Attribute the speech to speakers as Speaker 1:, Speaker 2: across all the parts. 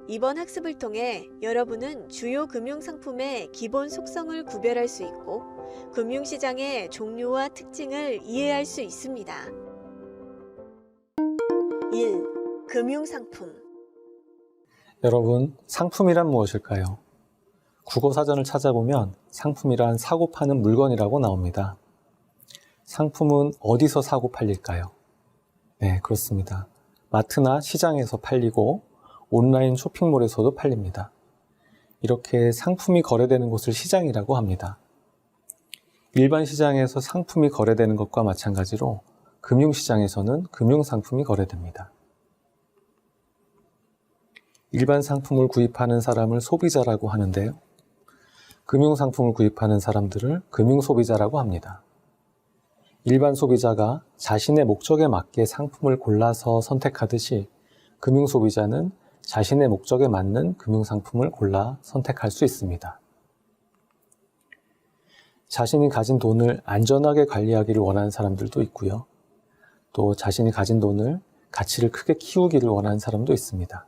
Speaker 1: 이번 학습을 통해 여러분은 주요 금융상품의 기본 속성을 구별할 수 있고 금융시장의 종류와 특징을 이해할 수 있습니다. 1. 금융상품.
Speaker 2: 여러분, 상품이란 무엇일까요? 국어사전을 찾아보면 상품이란 사고 파는 물건이라고 나옵니다. 상품은 어디서 사고 팔릴까요? 네, 그렇습니다. 마트나 시장에서 팔리고 온라인 쇼핑몰에서도 팔립니다. 이렇게 상품이 거래되는 곳을 시장이라고 합니다. 일반 시장에서 상품이 거래되는 것과 마찬가지로 금융시장에서는 금융상품이 거래됩니다. 일반 상품을 구입하는 사람을 소비자라고 하는데요. 금융상품을 구입하는 사람들을 금융소비자라고 합니다. 일반 소비자가 자신의 목적에 맞게 상품을 골라서 선택하듯이 금융소비자는 자신의 목적에 맞는 금융상품을 골라 선택할 수 있습니다. 자신이 가진 돈을 안전하게 관리하기를 원하는 사람들도 있고요. 또 자신이 가진 돈을 가치를 크게 키우기를 원하는 사람도 있습니다.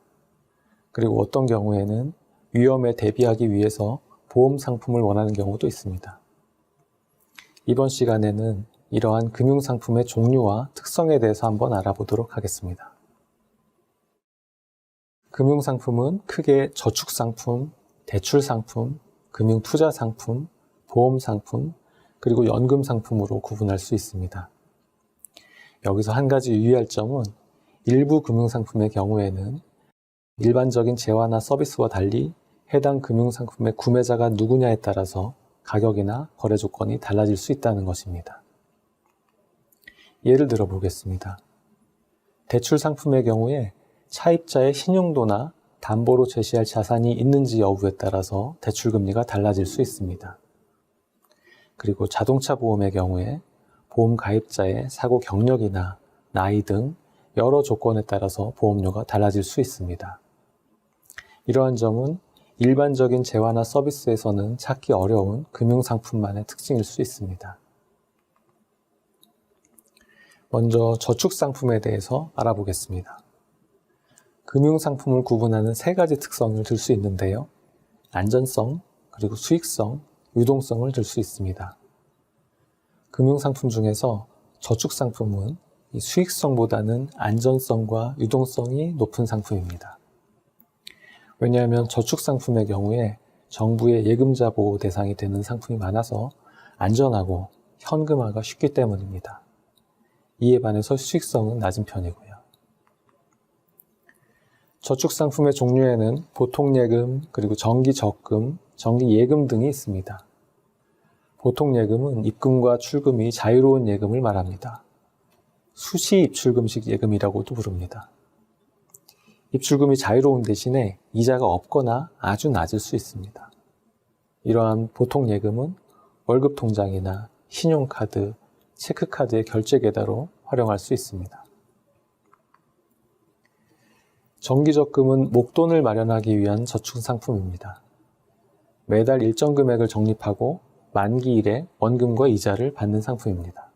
Speaker 2: 그리고 어떤 경우에는 위험에 대비하기 위해서 보험 상품을 원하는 경우도 있습니다. 이번 시간에는 이러한 금융상품의 종류와 특성에 대해서 한번 알아보도록 하겠습니다. 금융상품은 크게 저축상품, 대출상품, 금융투자상품, 보험상품, 그리고 연금상품으로 구분할 수 있습니다. 여기서 한 가지 유의할 점은 일부 금융상품의 경우에는 일반적인 재화나 서비스와 달리 해당 금융상품의 구매자가 누구냐에 따라서 가격이나 거래 조건이 달라질 수 있다는 것입니다. 예를 들어 보겠습니다. 대출 상품의 경우에 차입자의 신용도나 담보로 제시할 자산이 있는지 여부에 따라서 대출금리가 달라질 수 있습니다. 그리고 자동차 보험의 경우에 보험 가입자의 사고 경력이나 나이 등 여러 조건에 따라서 보험료가 달라질 수 있습니다. 이러한 점은 일반적인 재화나 서비스에서는 찾기 어려운 금융상품만의 특징일 수 있습니다. 먼저 저축상품에 대해서 알아보겠습니다. 금융상품을 구분하는 세 가지 특성을 들 수 있는데요. 안전성, 그리고 수익성, 유동성을 들 수 있습니다. 금융상품 중에서 저축상품은 이 수익성보다는 안전성과 유동성이 높은 상품입니다. 왜냐하면 저축상품의 경우에 정부의 예금자 보호 대상이 되는 상품이 많아서 안전하고 현금화가 쉽기 때문입니다. 이에 반해서 수익성은 낮은 편이고요. 저축상품의 종류에는 보통예금, 그리고 정기적금, 정기예금 등이 있습니다. 보통예금은 입금과 출금이 자유로운 예금을 말합니다. 수시 입출금식 예금이라고도 부릅니다. 입출금이 자유로운 대신에 이자가 없거나 아주 낮을 수 있습니다. 이러한 보통예금은 월급 통장이나 신용카드, 체크카드의 결제 계좌로 활용할 수 있습니다. 정기적금은 목돈을 마련하기 위한 저축상품입니다. 매달 일정 금액을 적립하고 만기일에 원금과 이자를 받는 상품입니다.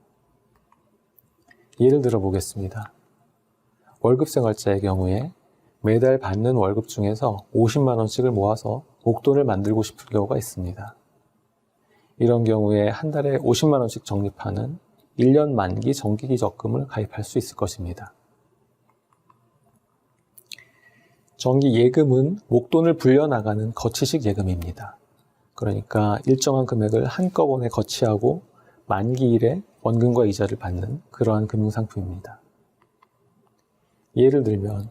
Speaker 2: 예를 들어 보겠습니다. 월급생활자의 경우에 매달 받는 월급 중에서 50만 원씩을 모아서 목돈을 만들고 싶은 경우가 있습니다. 이런 경우에 한 달에 50만 원씩 적립하는 1년 만기 정기 적금을 가입할 수 있을 것입니다. 정기 예금은 목돈을 불려나가는 거치식 예금입니다. 그러니까 일정한 금액을 한꺼번에 거치하고 만기일에 원금과 이자를 받는 그러한 금융상품입니다. 예를 들면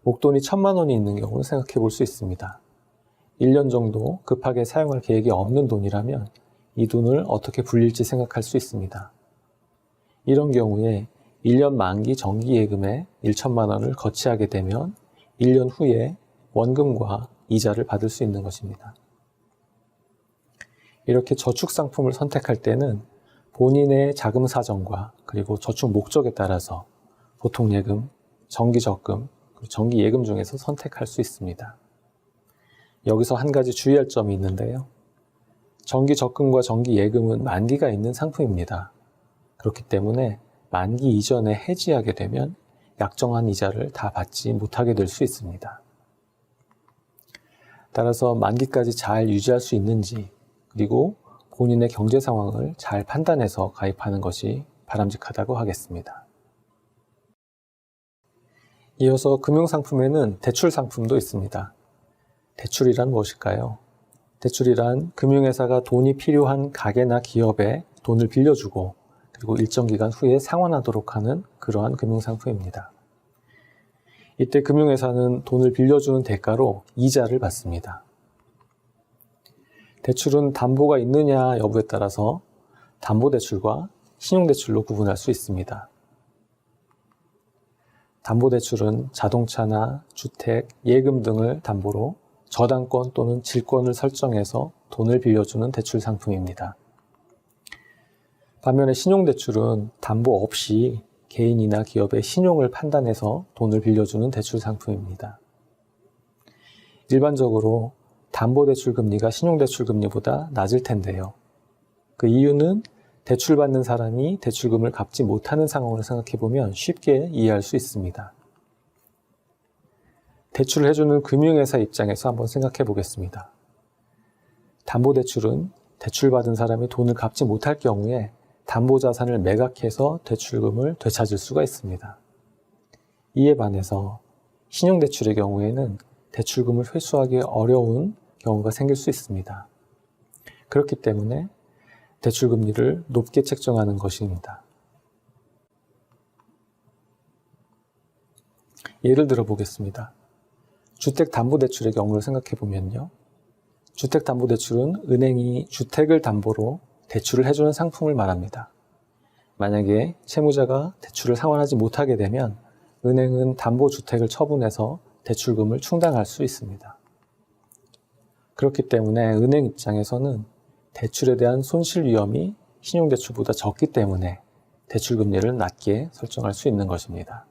Speaker 2: 목돈이 1,000만 원이 있는 경우를 생각해 볼 수 있습니다. 1년 정도 급하게 사용할 계획이 없는 돈이라면 이 돈을 어떻게 불릴지 생각할 수 있습니다. 이런 경우에 1년 만기 정기예금에 1,000만 원을 거치하게 되면 1년 후에 원금과 이자를 받을 수 있는 것입니다. 이렇게 저축상품을 선택할 때는 본인의 자금 사정과 그리고 저축 목적에 따라서 보통예금, 정기적금, 정기예금 중에서 선택할 수 있습니다. 여기서 한 가지 주의할 점이 있는데요. 정기적금과 정기예금은 만기가 있는 상품입니다. 그렇기 때문에 만기 이전에 해지하게 되면 약정한 이자를 다 받지 못하게 될 수 있습니다. 따라서 만기까지 잘 유지할 수 있는지, 그리고 본인의 경제 상황을 잘 판단해서 가입하는 것이 바람직하다고 하겠습니다. 이어서 금융상품에는 대출 상품도 있습니다. 대출이란 무엇일까요? 대출이란 금융회사가 돈이 필요한 가게나 기업에 돈을 빌려주고 그리고 일정 기간 후에 상환하도록 하는 그러한 금융상품입니다. 이때 금융회사는 돈을 빌려주는 대가로 이자를 받습니다. 대출은 담보가 있느냐 여부에 따라서 담보대출과 신용대출로 구분할 수 있습니다. 담보대출은 자동차나 주택, 예금 등을 담보로 저당권 또는 질권을 설정해서 돈을 빌려주는 대출 상품입니다. 반면에 신용대출은 담보 없이 개인이나 기업의 신용을 판단해서 돈을 빌려주는 대출 상품입니다. 일반적으로 담보대출 금리가 신용대출 금리보다 낮을 텐데요. 그 이유는 대출받는 사람이 대출금을 갚지 못하는 상황을 생각해보면 쉽게 이해할 수 있습니다. 대출을 해주는 금융회사 입장에서 한번 생각해 보겠습니다. 담보대출은 대출받은 사람이 돈을 갚지 못할 경우에 담보자산을 매각해서 대출금을 되찾을 수가 있습니다. 이에 반해서 신용대출의 경우에는 대출금을 회수하기 어려운 경우가 생길 수 있습니다. 그렇기 때문에 대출금리를 높게 책정하는 것입니다. 예를 들어 보겠습니다. 주택담보대출의 경우를 생각해 보면요. 주택담보대출은 은행이 주택을 담보로 대출을 해주는 상품을 말합니다. 만약에 채무자가 대출을 상환하지 못하게 되면 은행은 담보주택을 처분해서 대출금을 충당할 수 있습니다. 그렇기 때문에 은행 입장에서는 대출에 대한 손실 위험이 신용대출보다 적기 때문에 대출금리를 낮게 설정할 수 있는 것입니다.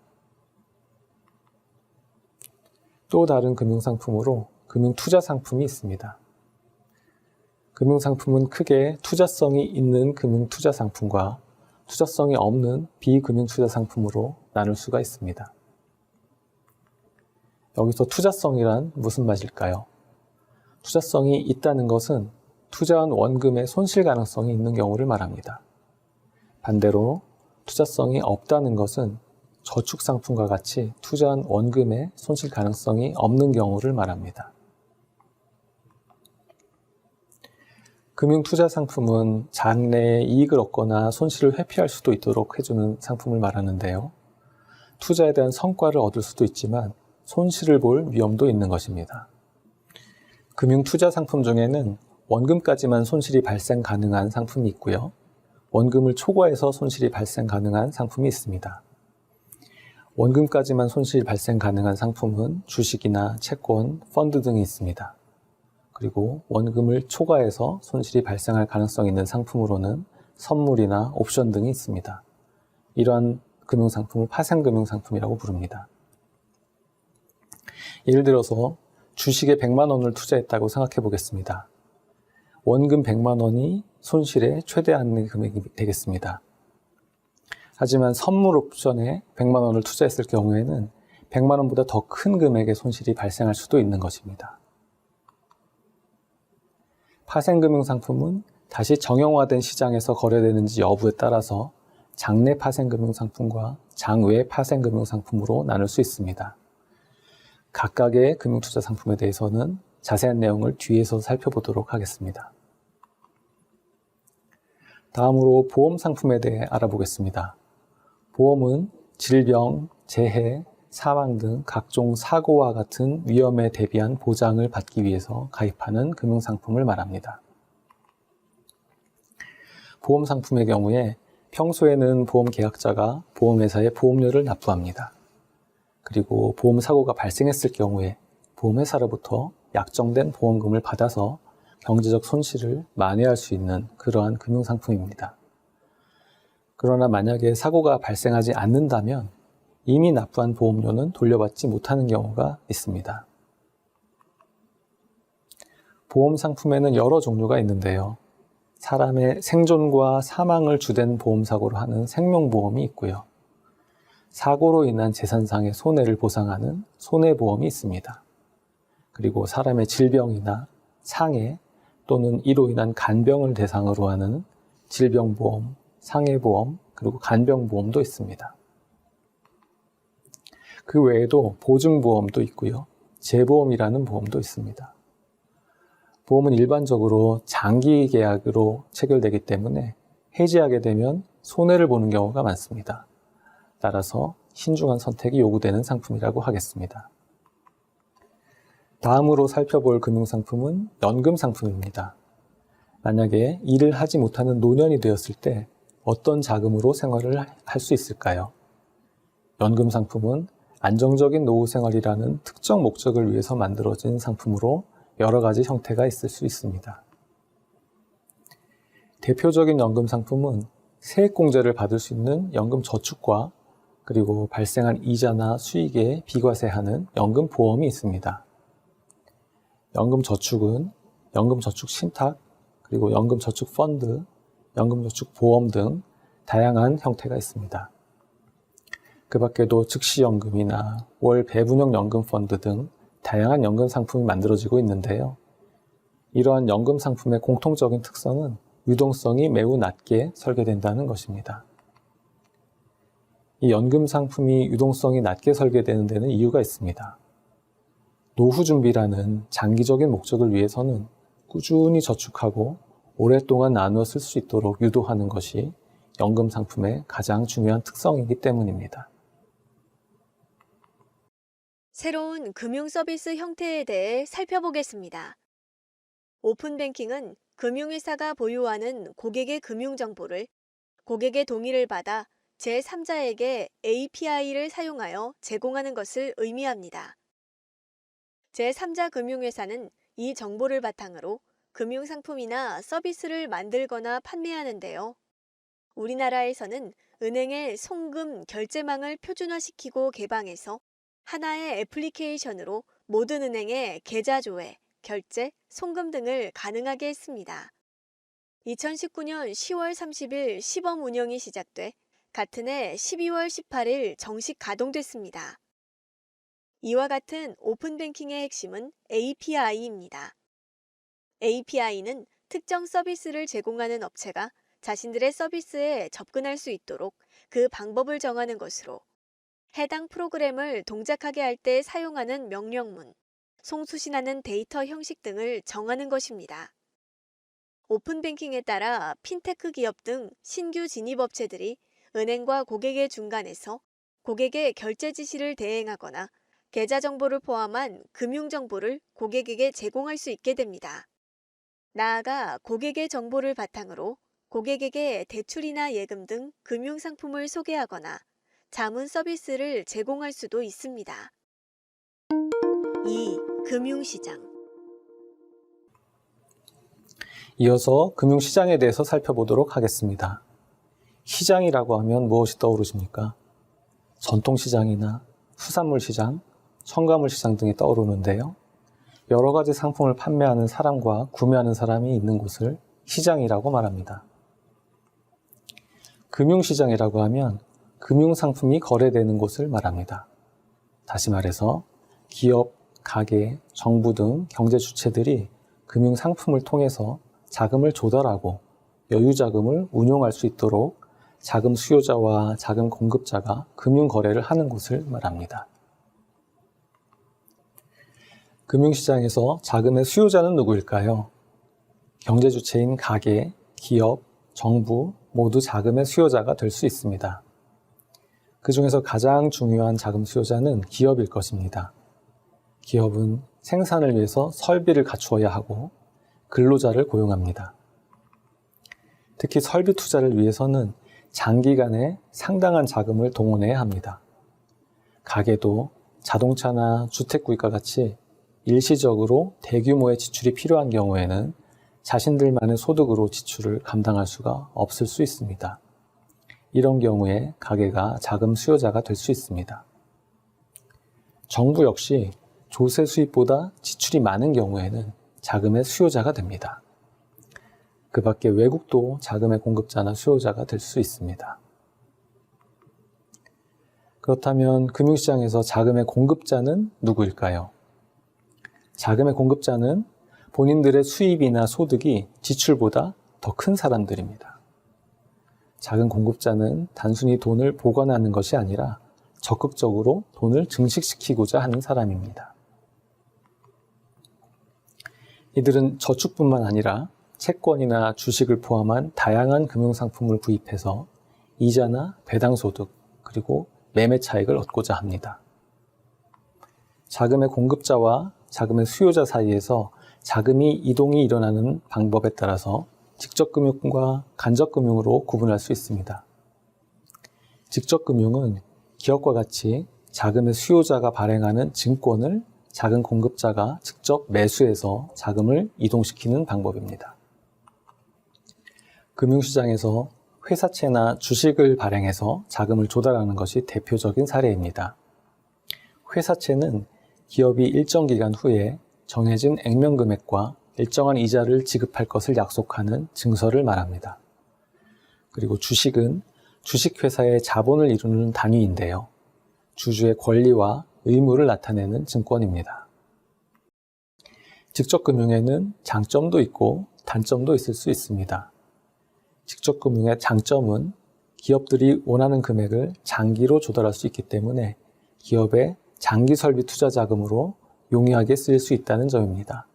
Speaker 2: 또 다른 금융상품으로 금융투자상품이 있습니다. 금융상품은 크게 투자성이 있는 금융투자상품과 투자성이 없는 비금융투자상품으로 나눌 수가 있습니다. 여기서 투자성이란 무슨 말일까요? 투자성이 있다는 것은 투자한 원금의 손실 가능성이 있는 경우를 말합니다. 반대로 투자성이 없다는 것은 저축상품과 같이 투자한 원금의 손실 가능성이 없는 경우를 말합니다. 금융투자상품은 장래에 이익을 얻거나 손실을 회피할 수도 있도록 해주는 상품을 말하는데요. 투자에 대한 성과를 얻을 수도 있지만 손실을 볼 위험도 있는 것입니다. 금융투자상품 중에는 원금까지만 손실이 발생 가능한 상품이 있고요. 원금을 초과해서 손실이 발생 가능한 상품이 있습니다. 원금까지만 손실이 발생 가능한 상품은 주식이나 채권, 펀드 등이 있습니다. 그리고 원금을 초과해서 손실이 발생할 가능성이 있는 상품으로는 선물이나 옵션 등이 있습니다. 이러한 금융상품을 파생금융상품이라고 부릅니다. 예를 들어서 주식에 100만 원을 투자했다고 생각해 보겠습니다. 원금 100만 원이 손실의 최대한의 금액이 되겠습니다. 하지만 선물 옵션에 100만 원을 투자했을 경우에는 100만 원보다 더 큰 금액의 손실이 발생할 수도 있는 것입니다. 파생금융상품은 다시 정형화된 시장에서 거래되는지 여부에 따라서 장내 파생금융상품과 장외 파생금융상품으로 나눌 수 있습니다. 각각의 금융투자 상품에 대해서는 자세한 내용을 뒤에서 살펴보도록 하겠습니다. 다음으로 보험 상품에 대해 알아보겠습니다. 보험은 질병, 재해, 사망 등 각종 사고와 같은 위험에 대비한 보장을 받기 위해서 가입하는 금융상품을 말합니다. 보험 상품의 경우에 평소에는 보험 계약자가 보험회사에 보험료를 납부합니다. 그리고 보험 사고가 발생했을 경우에 보험회사로부터 약정된 보험금을 받아서 경제적 손실을 만회할 수 있는 그러한 금융상품입니다. 그러나 만약에 사고가 발생하지 않는다면 이미 납부한 보험료는 돌려받지 못하는 경우가 있습니다. 보험 상품에는 여러 종류가 있는데요. 사람의 생존과 사망을 주된 보험사고로 하는 생명보험이 있고요. 사고로 인한 재산상의 손해를 보상하는 손해보험이 있습니다. 그리고 사람의 질병이나 상해 또는 이로 인한 간병을 대상으로 하는 질병보험, 상해보험, 그리고 간병보험도 있습니다. 그 외에도 보증보험도 있고요. 재보험이라는 보험도 있습니다. 보험은 일반적으로 장기 계약으로 체결되기 때문에 해지하게 되면 손해를 보는 경우가 많습니다. 따라서 신중한 선택이 요구되는 상품이라고 하겠습니다. 다음으로 살펴볼 금융상품은 연금상품입니다. 만약에 일을 하지 못하는 노년이 되었을 때 어떤 자금으로 생활을 할 수 있을까요? 연금상품은 안정적인 노후 생활이라는 특정 목적을 위해서 만들어진 상품으로 여러 가지 형태가 있을 수 있습니다. 대표적인 연금 상품은 세액공제를 받을 수 있는 연금저축과 그리고 발생한 이자나 수익에 비과세하는 연금보험이 있습니다. 연금저축은 연금저축신탁, 그리고 연금저축펀드, 연금저축보험 등 다양한 형태가 있습니다. 그 밖에도 즉시연금이나 월 배분형 연금펀드 등 다양한 연금 상품이 만들어지고 있는데요. 이러한 연금 상품의 공통적인 특성은 유동성이 매우 낮게 설계된다는 것입니다. 이 연금 상품이 유동성이 낮게 설계되는 데는 이유가 있습니다. 노후 준비라는 장기적인 목적을 위해서는 꾸준히 저축하고 오랫동안 나누어 쓸 수 있도록 유도하는 것이 연금 상품의 가장 중요한 특성이기 때문입니다.
Speaker 1: 새로운 금융 서비스 형태에 대해 살펴보겠습니다. 오픈뱅킹은 금융회사가 보유하는 고객의 금융정보를 고객의 동의를 받아 제3자에게 API를 사용하여 제공하는 것을 의미합니다. 제3자 금융회사는 이 정보를 바탕으로 금융상품이나 서비스를 만들거나 판매하는데요. 우리나라에서는 은행의 송금 결제망을 표준화시키고 개방해서 하나의 애플리케이션으로 모든 은행의 계좌 조회, 결제, 송금 등을 가능하게 했습니다. 2019년 10월 30일 시범 운영이 시작돼 같은 해 12월 18일 정식 가동됐습니다. 이와 같은 오픈뱅킹의 핵심은 API입니다. API는 특정 서비스를 제공하는 업체가 자신들의 서비스에 접근할 수 있도록 그 방법을 정하는 것으로 해당 프로그램을 동작하게 할 때 사용하는 명령문, 송수신하는 데이터 형식 등을 정하는 것입니다. 오픈뱅킹에 따라 핀테크 기업 등 신규 진입업체들이 은행과 고객의 중간에서 고객의 결제 지시를 대행하거나 계좌 정보를 포함한 금융 정보를 고객에게 제공할 수 있게 됩니다. 나아가 고객의 정보를 바탕으로 고객에게 대출이나 예금 등 금융 상품을 소개하거나 자문 서비스를 제공할 수도 있습니다. 2. 금융시장.
Speaker 2: 이어서 금융시장에 대해서 살펴보도록 하겠습니다. 시장이라고 하면 무엇이 떠오르십니까? 전통시장이나 수산물시장, 첨가물시장 등이 떠오르는데요. 여러 가지 상품을 판매하는 사람과 구매하는 사람이 있는 곳을 시장이라고 말합니다. 금융시장이라고 하면 금융상품이 거래되는 곳을 말합니다. 다시 말해서 기업, 가게, 정부 등 경제 주체들이 금융상품을 통해서 자금을 조달하고 여유자금을 운용할 수 있도록 자금 수요자와 자금 공급자가 금융거래를 하는 곳을 말합니다. 금융시장에서 자금의 수요자는 누구일까요? 경제 주체인 가게, 기업, 정부 모두 자금의 수요자가 될 수 있습니다. 그 중에서 가장 중요한 자금 수요자는 기업일 것입니다. 기업은 생산을 위해서 설비를 갖추어야 하고 근로자를 고용합니다. 특히 설비 투자를 위해서는 장기간에 상당한 자금을 동원해야 합니다. 가게도 자동차나 주택구입과 같이 일시적으로 대규모의 지출이 필요한 경우에는 자신들만의 소득으로 지출을 감당할 수가 없을 수 있습니다. 이런 경우에 가게가 자금 수요자가 될 수 있습니다. 정부 역시 조세 수입보다 지출이 많은 경우에는 자금의 수요자가 됩니다. 그 밖에 외국도 자금의 공급자나 수요자가 될 수 있습니다. 그렇다면 금융시장에서 자금의 공급자는 누구일까요? 자금의 공급자는 본인들의 수입이나 소득이 지출보다 더 큰 사람들입니다. 자금 공급자는 단순히 돈을 보관하는 것이 아니라 적극적으로 돈을 증식시키고자 하는 사람입니다. 이들은 저축뿐만 아니라 채권이나 주식을 포함한 다양한 금융상품을 구입해서 이자나 배당소득, 그리고 매매 차익을 얻고자 합니다. 자금의 공급자와 자금의 수요자 사이에서 자금이 이동이 일어나는 방법에 따라서 직접금융과 간접금융으로 구분할 수 있습니다. 직접금융은 기업과 같이 자금의 수요자가 발행하는 증권을 자금 공급자가 직접 매수해서 자금을 이동시키는 방법입니다. 금융시장에서 회사채나 주식을 발행해서 자금을 조달하는 것이 대표적인 사례입니다. 회사채는 기업이 일정 기간 후에 정해진 액면 금액과 일정한 이자를 지급할 것을 약속하는 증서를 말합니다. 그리고 주식은 주식회사의 자본을 이루는 단위인데요. 주주의 권리와 의무를 나타내는 증권입니다. 직접금융에는 장점도 있고 단점도 있을 수 있습니다. 직접금융의 장점은 기업들이 원하는 금액을 장기로 조달할 수 있기 때문에 기업의 장기 설비 투자 자금으로 용이하게 쓰일 수 있다는 점입니다.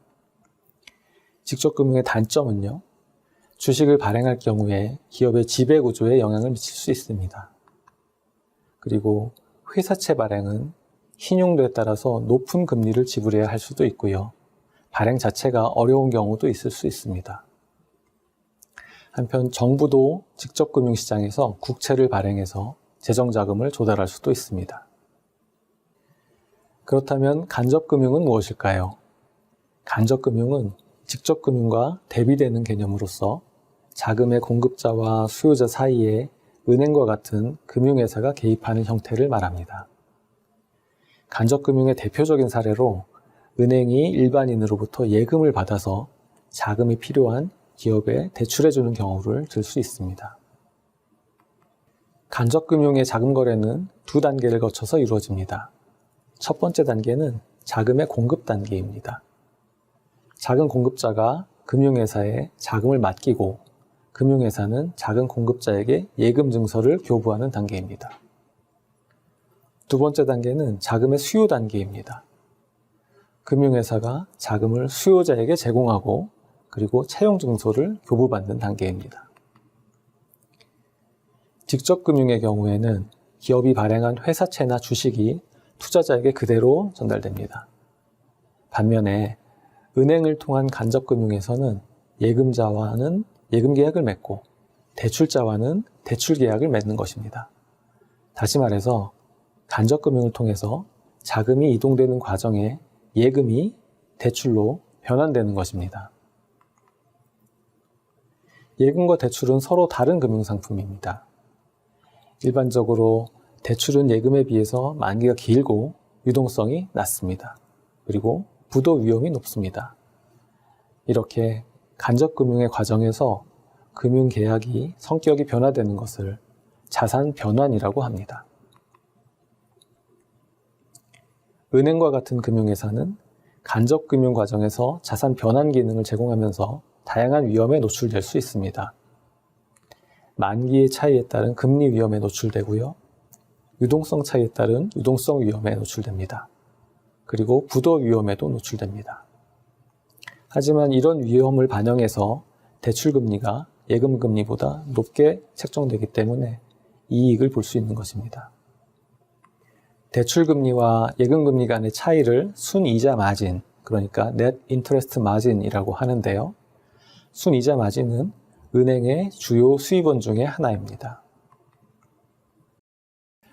Speaker 2: 직접금융의 단점은요, 주식을 발행할 경우에 기업의 지배구조에 영향을 미칠 수 있습니다. 그리고 회사채 발행은 신용도에 따라서 높은 금리를 지불해야 할 수도 있고요. 발행 자체가 어려운 경우도 있을 수 있습니다. 한편 정부도 직접금융시장에서 국채를 발행해서 재정자금을 조달할 수도 있습니다. 그렇다면 간접금융은 무엇일까요? 간접금융은 직접금융과 대비되는 개념으로서 자금의 공급자와 수요자 사이에 은행과 같은 금융회사가 개입하는 형태를 말합니다. 간접금융의 대표적인 사례로 은행이 일반인으로부터 예금을 받아서 자금이 필요한 기업에 대출해주는 경우를 들 수 있습니다. 간접금융의 자금 거래는 두 단계를 거쳐서 이루어집니다. 첫 번째 단계는 자금의 공급 단계입니다. 자금 공급자가 금융회사에 자금을 맡기고 금융회사는 자금 공급자에게 예금 증서를 교부하는 단계입니다. 두 번째 단계는 자금의 수요 단계입니다. 금융회사가 자금을 수요자에게 제공하고 그리고 채용 증서를 교부받는 단계입니다. 직접금융의 경우에는 기업이 발행한 회사채나 주식이 투자자에게 그대로 전달됩니다. 반면에 은행을 통한 간접금융에서는 예금자와는 예금 계약을 맺고 대출자와는 대출 계약을 맺는 것입니다. 다시 말해서 간접금융을 통해서 자금이 이동되는 과정에 예금이 대출로 변환되는 것입니다. 예금과 대출은 서로 다른 금융상품입니다. 일반적으로 대출은 예금에 비해서 만기가 길고 유동성이 낮습니다. 그리고 부도 위험이 높습니다. 이렇게 간접금융의 과정에서 금융계약이 성격이 변화되는 것을 자산 변환이라고 합니다. 은행과 같은 금융회사는 간접금융 과정에서 자산 변환 기능을 제공하면서 다양한 위험에 노출될 수 있습니다. 만기의 차이에 따른 금리 위험에 노출되고요. 유동성 차이에 따른 유동성 위험에 노출됩니다. 그리고 부도 위험에도 노출됩니다. 하지만 이런 위험을 반영해서 대출금리가 예금금리보다 높게 책정되기 때문에 이익을 볼 수 있는 것입니다. 대출금리와 예금금리 간의 차이를 순이자 마진, 그러니까 Net Interest Margin이라고 하는데요. 순이자 마진은 은행의 주요 수입원 중에 하나입니다.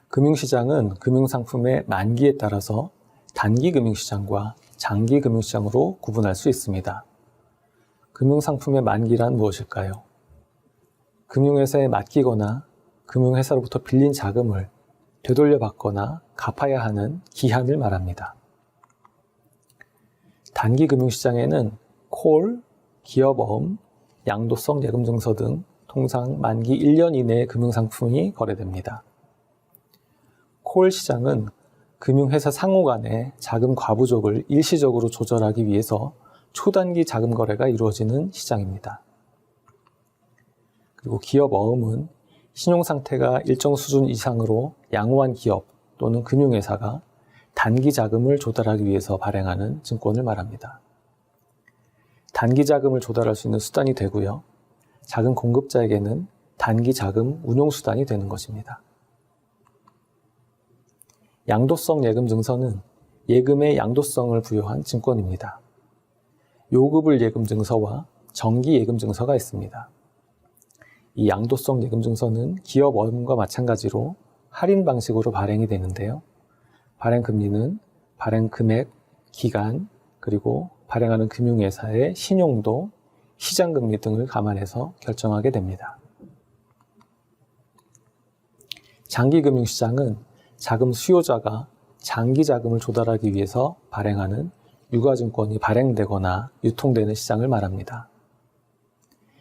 Speaker 2: 금융시장은 금융상품의 만기에 따라서 단기 금융시장과 장기 금융시장으로 구분할 수 있습니다. 금융상품의 만기란 무엇일까요? 금융회사에 맡기거나 금융회사로부터 빌린 자금을 되돌려 받거나 갚아야 하는 기한을 말합니다. 단기 금융시장에는 콜, 기업어음, 양도성 예금증서 등 통상 만기 1년 이내의 금융상품이 거래됩니다. 콜 시장은 금융회사 상호 간의 자금 과부족을 일시적으로 조절하기 위해서 초단기 자금 거래가 이루어지는 시장입니다. 그리고 기업 어음은 신용 상태가 일정 수준 이상으로 양호한 기업 또는 금융회사가 단기 자금을 조달하기 위해서 발행하는 증권을 말합니다. 단기 자금을 조달할 수 있는 수단이 되고요. 자금 공급자에게는 단기 자금 운용 수단이 되는 것입니다. 양도성 예금 증서는 예금의 양도성을 부여한 증권입니다. 요급을 예금 증서와 정기 예금 증서가 있습니다. 이 양도성 예금 증서는 기업 어음과 마찬가지로 할인 방식으로 발행이 되는데요. 발행 금리는 발행 금액, 기간, 그리고 발행하는 금융회사의 신용도, 시장 금리 등을 감안해서 결정하게 됩니다. 장기 금융시장은 자금 수요자가 장기 자금을 조달하기 위해서 발행하는 유가증권이 발행되거나 유통되는 시장을 말합니다.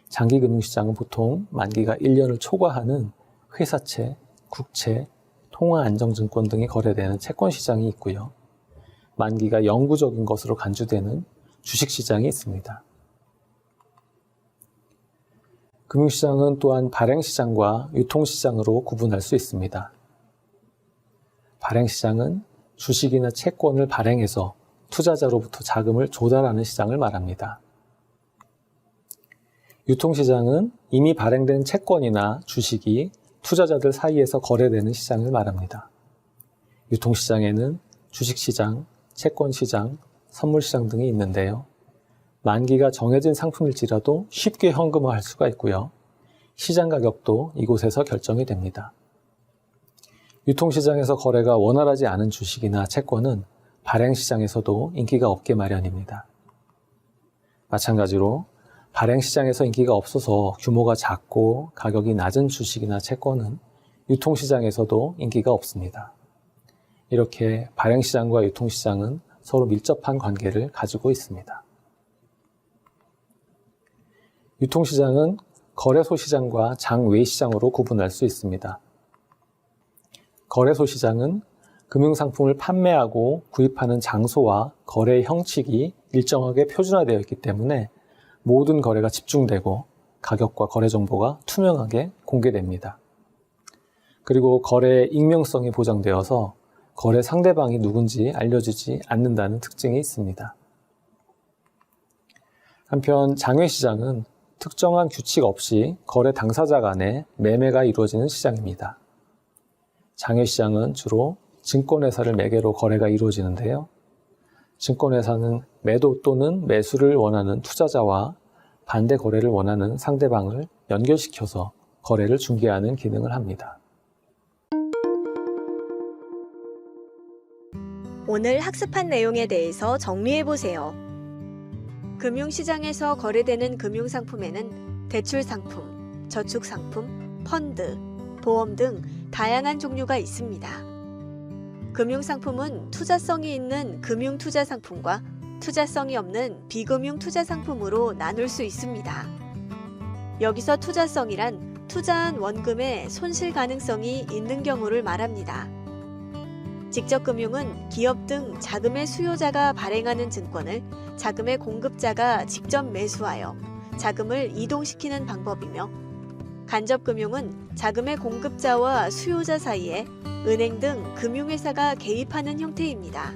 Speaker 2: 장기 금융시장은 보통 만기가 1년을 초과하는 회사채, 국채, 통화안정증권 등이 거래되는 채권시장이 있고요. 만기가 영구적인 것으로 간주되는 주식시장이 있습니다. 금융시장은 또한 발행시장과 유통시장으로 구분할 수 있습니다. 발행시장은 주식이나 채권을 발행해서 투자자로부터 자금을 조달하는 시장을 말합니다. 유통시장은 이미 발행된 채권이나 주식이 투자자들 사이에서 거래되는 시장을 말합니다. 유통시장에는 주식시장, 채권시장, 선물시장 등이 있는데요. 만기가 정해진 상품일지라도 쉽게 현금화할 수가 있고요. 시장 가격도 이곳에서 결정이 됩니다. 유통시장에서 거래가 원활하지 않은 주식이나 채권은 발행시장에서도 인기가 없게 마련입니다. 마찬가지로 발행시장에서 인기가 없어서 규모가 작고 가격이 낮은 주식이나 채권은 유통시장에서도 인기가 없습니다. 이렇게 발행시장과 유통시장은 서로 밀접한 관계를 가지고 있습니다. 유통시장은 거래소 시장과 장외 시장으로 구분할 수 있습니다. 거래소 시장은 금융상품을 판매하고 구입하는 장소와 거래 형식이 일정하게 표준화되어 있기 때문에 모든 거래가 집중되고 가격과 거래 정보가 투명하게 공개됩니다. 그리고 거래의 익명성이 보장되어서 거래 상대방이 누군지 알려주지 않는다는 특징이 있습니다. 한편 장외시장은 특정한 규칙 없이 거래 당사자 간의 매매가 이루어지는 시장입니다. 장외시장은 주로 증권회사를 매개로 거래가 이루어지는데요. 증권회사는 매도 또는 매수를 원하는 투자자와 반대 거래를 원하는 상대방을 연결시켜서 거래를 중개하는 기능을 합니다.
Speaker 1: 오늘 학습한 내용에 대해서 정리해보세요. 금융시장에서 거래되는 금융상품에는 대출상품, 저축상품, 펀드, 보험 등 다양한 종류가 있습니다. 금융상품은 투자성이 있는 금융투자상품과 투자성이 없는 비금융투자상품으로 나눌 수 있습니다. 여기서 투자성이란 투자한 원금의 손실 가능성이 있는 경우를 말합니다. 직접금융은 기업 등 자금의 수요자가 발행하는 증권을 자금의 공급자가 직접 매수하여 자금을 이동시키는 방법이며, 간접금융은 자금의 공급자와 수요자 사이에 은행 등 금융회사가 개입하는 형태입니다.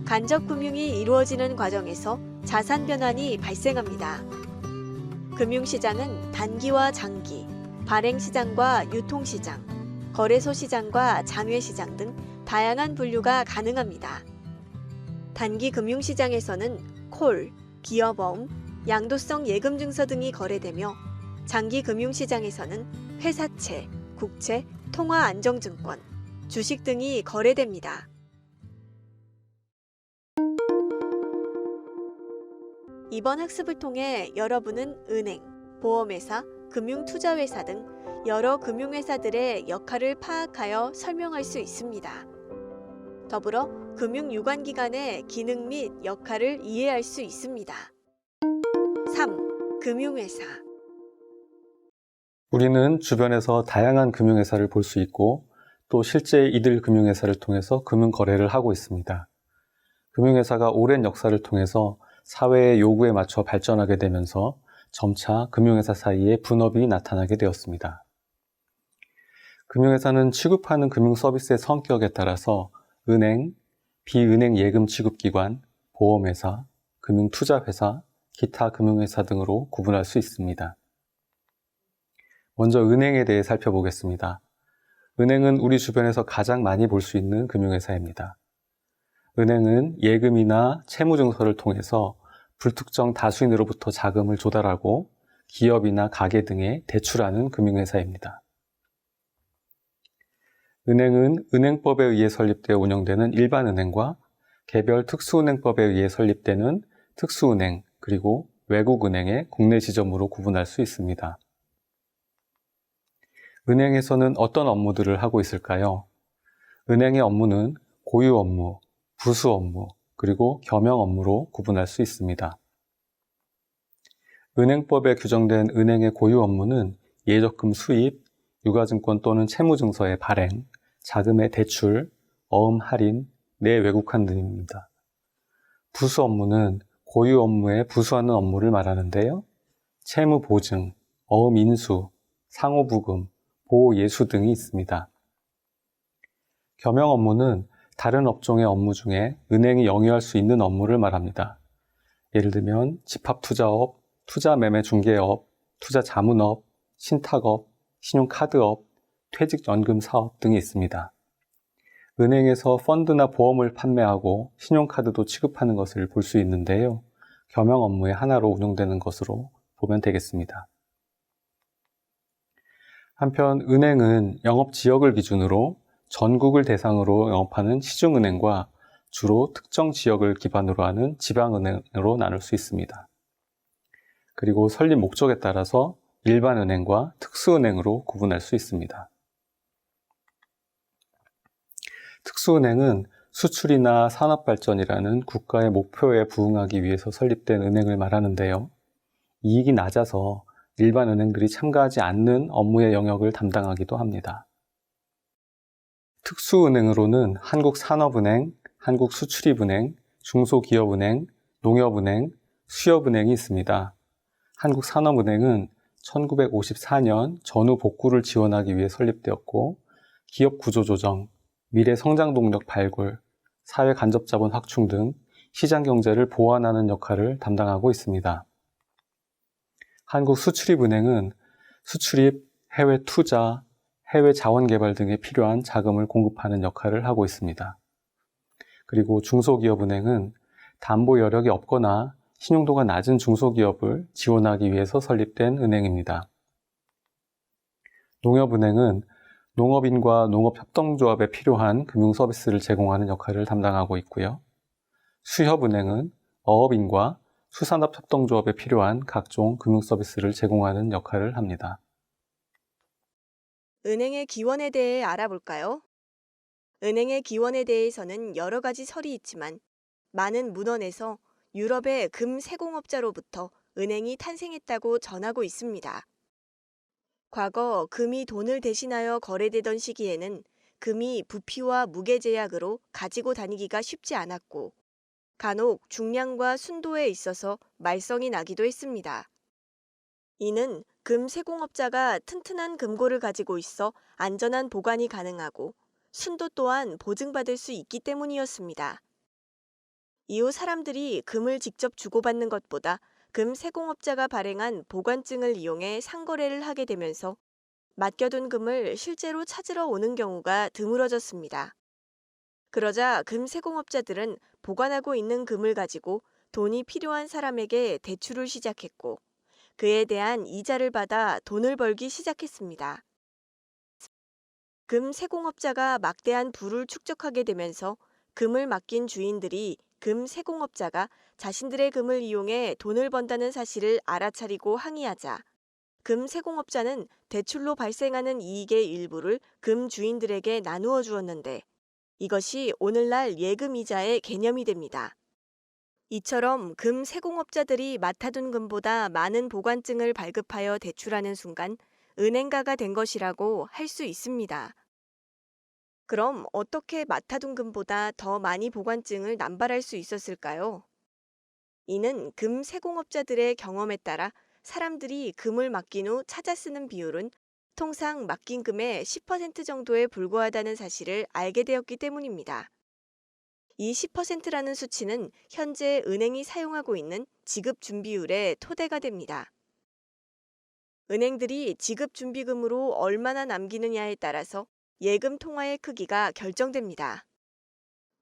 Speaker 1: 간접금융이 이루어지는 과정에서 자산 변환이 발생합니다. 금융시장은 단기와 장기, 발행시장과 유통시장, 거래소 시장과 장외시장 등 다양한 분류가 가능합니다. 단기 금융시장에서는 콜, 기업어음, 양도성 예금증서 등이 거래되며, 장기 금융시장에서는 회사채, 국채, 통화안정증권, 주식 등이 거래됩니다. 이번 학습을 통해 여러분은 은행, 보험회사, 금융투자회사 등 여러 금융회사들의 역할을 파악하여 설명할 수 있습니다. 더불어 금융유관기관의 기능 및 역할을 이해할 수 있습니다. 3. 금융회사.
Speaker 2: 우리는 주변에서 다양한 금융회사를 볼 수 있고 또 실제 이들 금융회사를 통해서 금융거래를 하고 있습니다. 금융회사가 오랜 역사를 통해서 사회의 요구에 맞춰 발전하게 되면서 점차 금융회사 사이에 분업이 나타나게 되었습니다. 금융회사는 취급하는 금융서비스의 성격에 따라서 은행, 비은행 예금 취급기관, 보험회사, 금융투자회사, 기타 금융회사 등으로 구분할 수 있습니다. 먼저 은행에 대해 살펴보겠습니다. 은행은 우리 주변에서 가장 많이 볼 수 있는 금융회사입니다. 은행은 예금이나 채무증서를 통해서 불특정 다수인으로부터 자금을 조달하고 기업이나 가게 등에 대출하는 금융회사입니다. 은행은 은행법에 의해 설립되어 운영되는 일반은행과 개별 특수은행법에 의해 설립되는 특수은행 그리고 외국은행의 국내 지점으로 구분할 수 있습니다. 은행에서는 어떤 업무들을 하고 있을까요? 은행의 업무는 고유 업무, 부수 업무, 그리고 겸용 업무로 구분할 수 있습니다. 은행법에 규정된 은행의 고유 업무는 예적금 수입, 유가증권 또는 채무증서의 발행, 자금의 대출, 어음 할인, 내외국환 등입니다. 부수 업무는 고유 업무에 부수하는 업무를 말하는데요. 채무 보증, 어음 인수, 상호부금, 보호 예수 등이 있습니다. 겸용 업무는 다른 업종의 업무 중에 은행이 영위할 수 있는 업무를 말합니다. 예를 들면 집합투자업, 투자매매중개업, 투자자문업, 신탁업, 신용카드업, 퇴직연금사업 등이 있습니다. 은행에서 펀드나 보험을 판매하고 신용카드도 취급하는 것을 볼 수 있는데요. 겸용 업무의 하나로 운영되는 것으로 보면 되겠습니다. 한편 은행은 영업지역을 기준으로 전국을 대상으로 영업하는 시중은행과 주로 특정 지역을 기반으로 하는 지방은행으로 나눌 수 있습니다. 그리고 설립 목적에 따라서 일반은행과 특수은행으로 구분할 수 있습니다. 특수은행은 수출이나 산업발전이라는 국가의 목표에 부응하기 위해서 설립된 은행을 말하는데요. 이익이 낮아서 일반 은행들이 참가하지 않는 업무의 영역을 담당하기도 합니다. 특수은행으로는 한국산업은행, 한국수출입은행, 중소기업은행, 농협은행, 수협은행이 있습니다. 한국산업은행은 1954년 전후 복구를 지원하기 위해 설립되었고 기업 구조 조정, 미래 성장 동력 발굴, 사회 간접 자본 확충 등 시장 경제를 보완하는 역할을 담당하고 있습니다. 한국수출입은행은 수출입, 해외 투자, 해외 자원 개발 등에 필요한 자금을 공급하는 역할을 하고 있습니다. 그리고 중소기업은행은 담보 여력이 없거나 신용도가 낮은 중소기업을 지원하기 위해서 설립된 은행입니다. 농협은행은 농업인과 농업협동조합에 필요한 금융서비스를 제공하는 역할을 담당하고 있고요. 수협은행은 어업인과 수산업협동조합에 필요한 각종 금융서비스를 제공하는 역할을 합니다.
Speaker 1: 은행의 기원에 대해 알아볼까요? 은행의 기원에 대해서는 여러 가지 설이 있지만 많은 문헌에서 유럽의 금 세공업자로부터 은행이 탄생했다고 전하고 있습니다. 과거 금이 돈을 대신하여 거래되던 시기에는 금이 부피와 무게 제약으로 가지고 다니기가 쉽지 않았고 간혹 중량과 순도에 있어서 말썽이 나기도 했습니다. 이는 금 세공업자가 튼튼한 금고를 가지고 있어 안전한 보관이 가능하고 순도 또한 보증받을 수 있기 때문이었습니다. 이후 사람들이 금을 직접 주고받는 것보다 금 세공업자가 발행한 보관증을 이용해 상거래를 하게 되면서 맡겨둔 금을 실제로 찾으러 오는 경우가 드물어졌습니다. 그러자 금 세공업자들은 보관하고 있는 금을 가지고 돈이 필요한 사람에게 대출을 시작했고 그에 대한 이자를 받아 돈을 벌기 시작했습니다. 금 세공업자가 막대한 부를 축적하게 되면서 금을 맡긴 주인들이 금 세공업자가 자신들의 금을 이용해 돈을 번다는 사실을 알아차리고 항의하자 금 세공업자는 대출로 발생하는 이익의 일부를 금 주인들에게 나누어 주었는데 이것이 오늘날 예금이자의 개념이 됩니다. 이처럼 금 세공업자들이 맡아둔 금보다 많은 보관증을 발급하여 대출하는 순간 은행가가 된 것이라고 할 수 있습니다. 그럼 어떻게 마타둔금보다 더 많이 보관증을 남발할 수 있었을까요? 이는 금 세공업자들의 경험에 따라 사람들이 금을 맡긴 후 찾아 쓰는 비율은 통상 맡긴 금의 10% 정도에 불과하다는 사실을 알게 되었기 때문입니다. 이 10%라는 수치는 현재 은행이 사용하고 있는 지급 준비율의 토대가 됩니다. 은행들이 지급 준비금으로 얼마나 남기느냐에 따라서 예금 통화의 크기가 결정됩니다.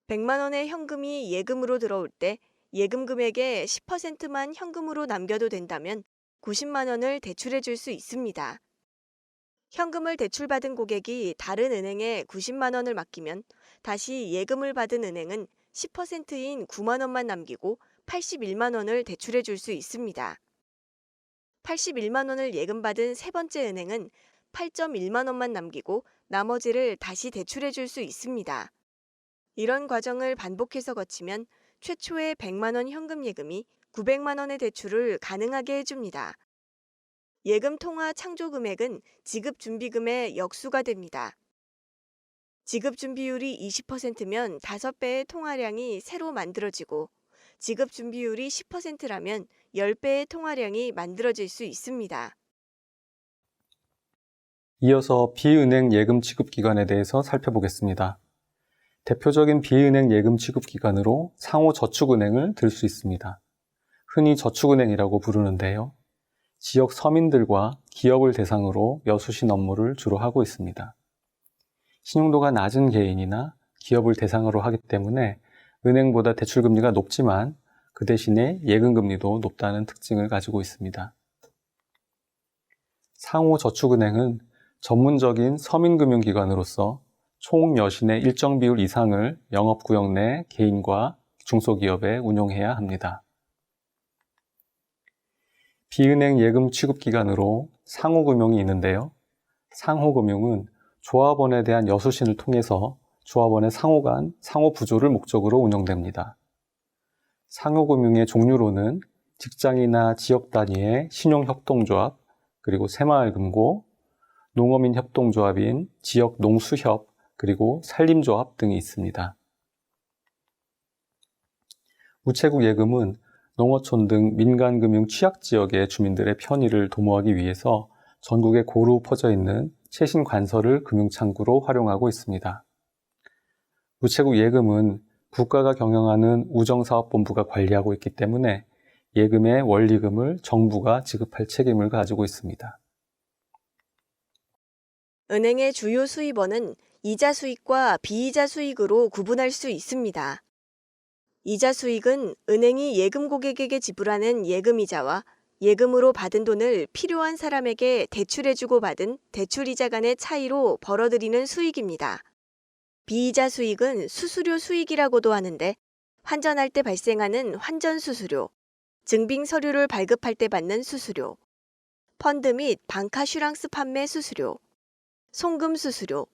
Speaker 1: 100만 원의 현금이 예금으로 들어올 때 예금 금액의 10%만 현금으로 남겨도 된다면 90만 원을 대출해 줄 수 있습니다. 현금을 대출받은 고객이 다른 은행에 90만 원을 맡기면 다시 예금을 받은 은행은 10%인 9만 원만 남기고 81만 원을 대출해 줄 수 있습니다. 81만 원을 예금받은 세 번째 은행은 8.1만 원만 남기고 나머지를 다시 대출해 줄 수 있습니다. 이런 과정을 반복해서 거치면 최초의 100만 원 현금 예금이 900만 원의 대출을 가능하게 해줍니다. 예금 통화 창조 금액은 지급 준비금의 역수가 됩니다. 지급 준비율이 20%면 5배의 통화량이 새로 만들어지고 지급 준비율이 10%라면 10배의 통화량이 만들어질 수 있습니다.
Speaker 2: 이어서 비은행 예금 취급 기관에 대해서 살펴보겠습니다. 대표적인 비은행 예금 취급 기관으로 상호저축은행을 들 수 있습니다. 흔히 저축은행이라고 부르는데요. 지역 서민들과 기업을 대상으로 여수신 업무를 주로 하고 있습니다. 신용도가 낮은 개인이나 기업을 대상으로 하기 때문에 은행보다 대출금리가 높지만 그 대신에 예금금리도 높다는 특징을 가지고 있습니다. 상호저축은행은 전문적인 서민금융기관으로서 총 여신의 일정 비율 이상을 영업구역 내 개인과 중소기업에 운용해야 합니다. 비은행 예금 취급기관으로 상호금융이 있는데요. 상호금융은 조합원에 대한 여수신을 통해서 조합원의 상호 간 상호 부조를 목적으로 운영됩니다. 상호금융의 종류로는 직장이나 지역 단위의 신용협동조합, 그리고 새마을금고, 농어민협동조합인 지역 농수협, 그리고 산림조합 등이 있습니다. 우체국 예금은 농어촌 등 민간금융 취약지역의 주민들의 편의를 도모하기 위해서 전국에 고루 퍼져 있는 최신 관서를 금융창구로 활용하고 있습니다. 우체국 예금은 국가가 경영하는 우정사업본부가 관리하고 있기 때문에 예금의 원리금을 정부가 지급할 책임을 가지고 있습니다.
Speaker 1: 은행의 주요 수입원은 이자 수익과 비이자 수익으로 구분할 수 있습니다. 이자 수익은 은행이 예금 고객에게 지불하는 예금이자와 예금으로 받은 돈을 필요한 사람에게 대출해주고 받은 대출이자 간의 차이로 벌어들이는 수익입니다. 비이자 수익은 수수료 수익이라고도 하는데 환전할 때 발생하는 환전 수수료, 증빙 서류를 발급할 때 받는 수수료, 펀드 및 방카슈랑스 판매 수수료, 송금 수수료,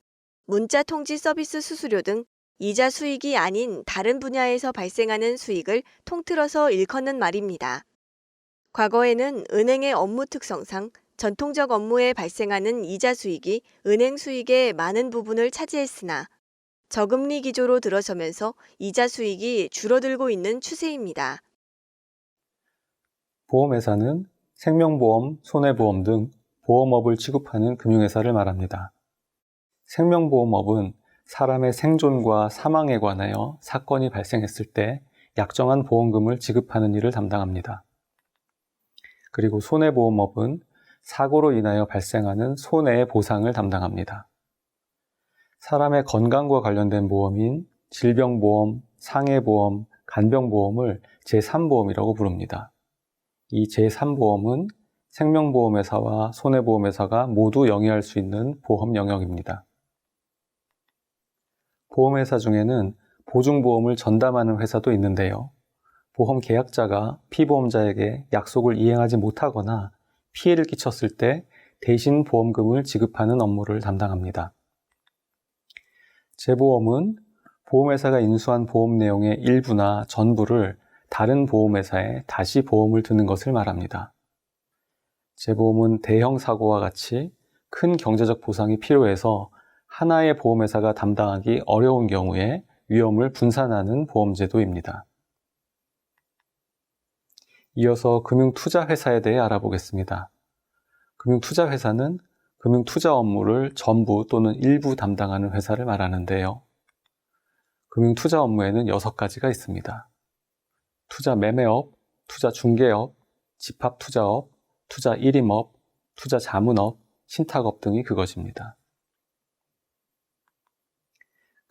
Speaker 1: 문자 통지 서비스 수수료 등 이자 수익이 아닌 다른 분야에서 발생하는 수익을 통틀어서 일컫는 말입니다. 과거에는 은행의 업무 특성상 전통적 업무에 발생하는 이자 수익이 은행 수익의 많은 부분을 차지했으나 저금리 기조로 들어서면서 이자 수익이 줄어들고 있는 추세입니다.
Speaker 2: 보험회사는 생명보험, 손해보험 등 보험업을 취급하는 금융회사를 말합니다. 생명보험업은 사람의 생존과 사망에 관하여 사건이 발생했을 때 약정한 보험금을 지급하는 일을 담당합니다. 그리고 손해보험업은 사고로 인하여 발생하는 손해의 보상을 담당합니다. 사람의 건강과 관련된 보험인 질병보험, 상해보험, 간병보험을 제3보험이라고 부릅니다. 이 제3보험은 생명보험회사와 손해보험회사가 모두 영위할 수 있는 보험 영역입니다. 보험회사 중에는 보증보험을 전담하는 회사도 있는데요. 보험 계약자가 피보험자에게 약속을 이행하지 못하거나 피해를 끼쳤을 때 대신 보험금을 지급하는 업무를 담당합니다. 재보험은 보험회사가 인수한 보험 내용의 일부나 전부를 다른 보험회사에 다시 보험을 드는 것을 말합니다. 재보험은 대형 사고와 같이 큰 경제적 보상이 필요해서 하나의 보험회사가 담당하기 어려운 경우에 위험을 분산하는 보험제도입니다. 이어서 금융투자회사에 대해 알아보겠습니다. 금융투자회사는 금융투자 업무를 전부 또는 일부 담당하는 회사를 말하는데요. 금융투자 업무에는 6가지가 있습니다. 투자 매매업, 투자 중개업, 집합투자업, 투자 일임업, 투자 자문업, 신탁업 등이 그것입니다.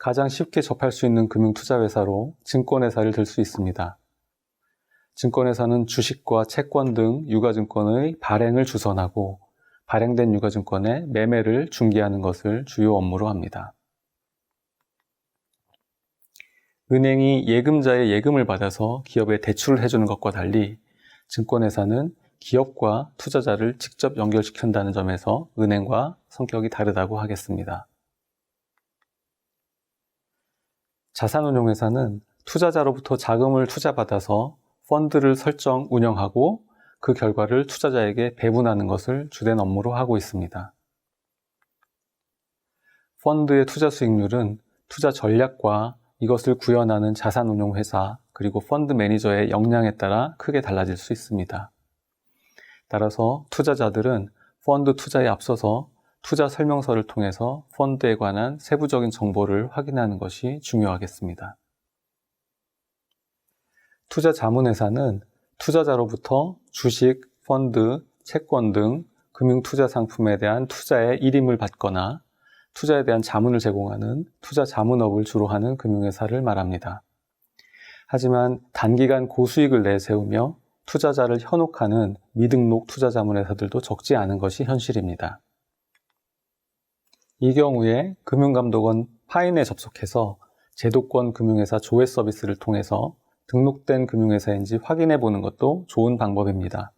Speaker 2: 가장 쉽게 접할 수 있는 금융투자회사로 증권회사를 들 수 있습니다. 증권회사는 주식과 채권 등 유가증권의 발행을 주선하고 발행된 유가증권의 매매를 중개하는 것을 주요 업무로 합니다. 은행이 예금자의 예금을 받아서 기업에 대출을 해주는 것과 달리 증권회사는 기업과 투자자를 직접 연결시킨다는 점에서 은행과 성격이 다르다고 하겠습니다. 자산운용회사는 투자자로부터 자금을 투자받아서 펀드를 설정, 운영하고 그 결과를 투자자에게 배분하는 것을 주된 업무로 하고 있습니다. 펀드의 투자 수익률은 투자 전략과 이것을 구현하는 자산운용회사 그리고 펀드 매니저의 역량에 따라 크게 달라질 수 있습니다. 따라서 투자자들은 펀드 투자에 앞서서 투자 설명서를 통해서 펀드에 관한 세부적인 정보를 확인하는 것이 중요하겠습니다. 투자 자문회사는 투자자로부터 주식, 펀드, 채권 등 금융투자 상품에 대한 투자의 일임을 받거나 투자에 대한 자문을 제공하는 투자 자문업을 주로 하는 금융회사를 말합니다. 하지만 단기간 고수익을 내세우며 투자자를 현혹하는 미등록 투자자문회사들도 적지 않은 것이 현실입니다. 이 경우에 금융감독원 파인에 접속해서 제도권 금융회사 조회 서비스를 통해서 등록된 금융회사인지 확인해 보는 것도 좋은 방법입니다.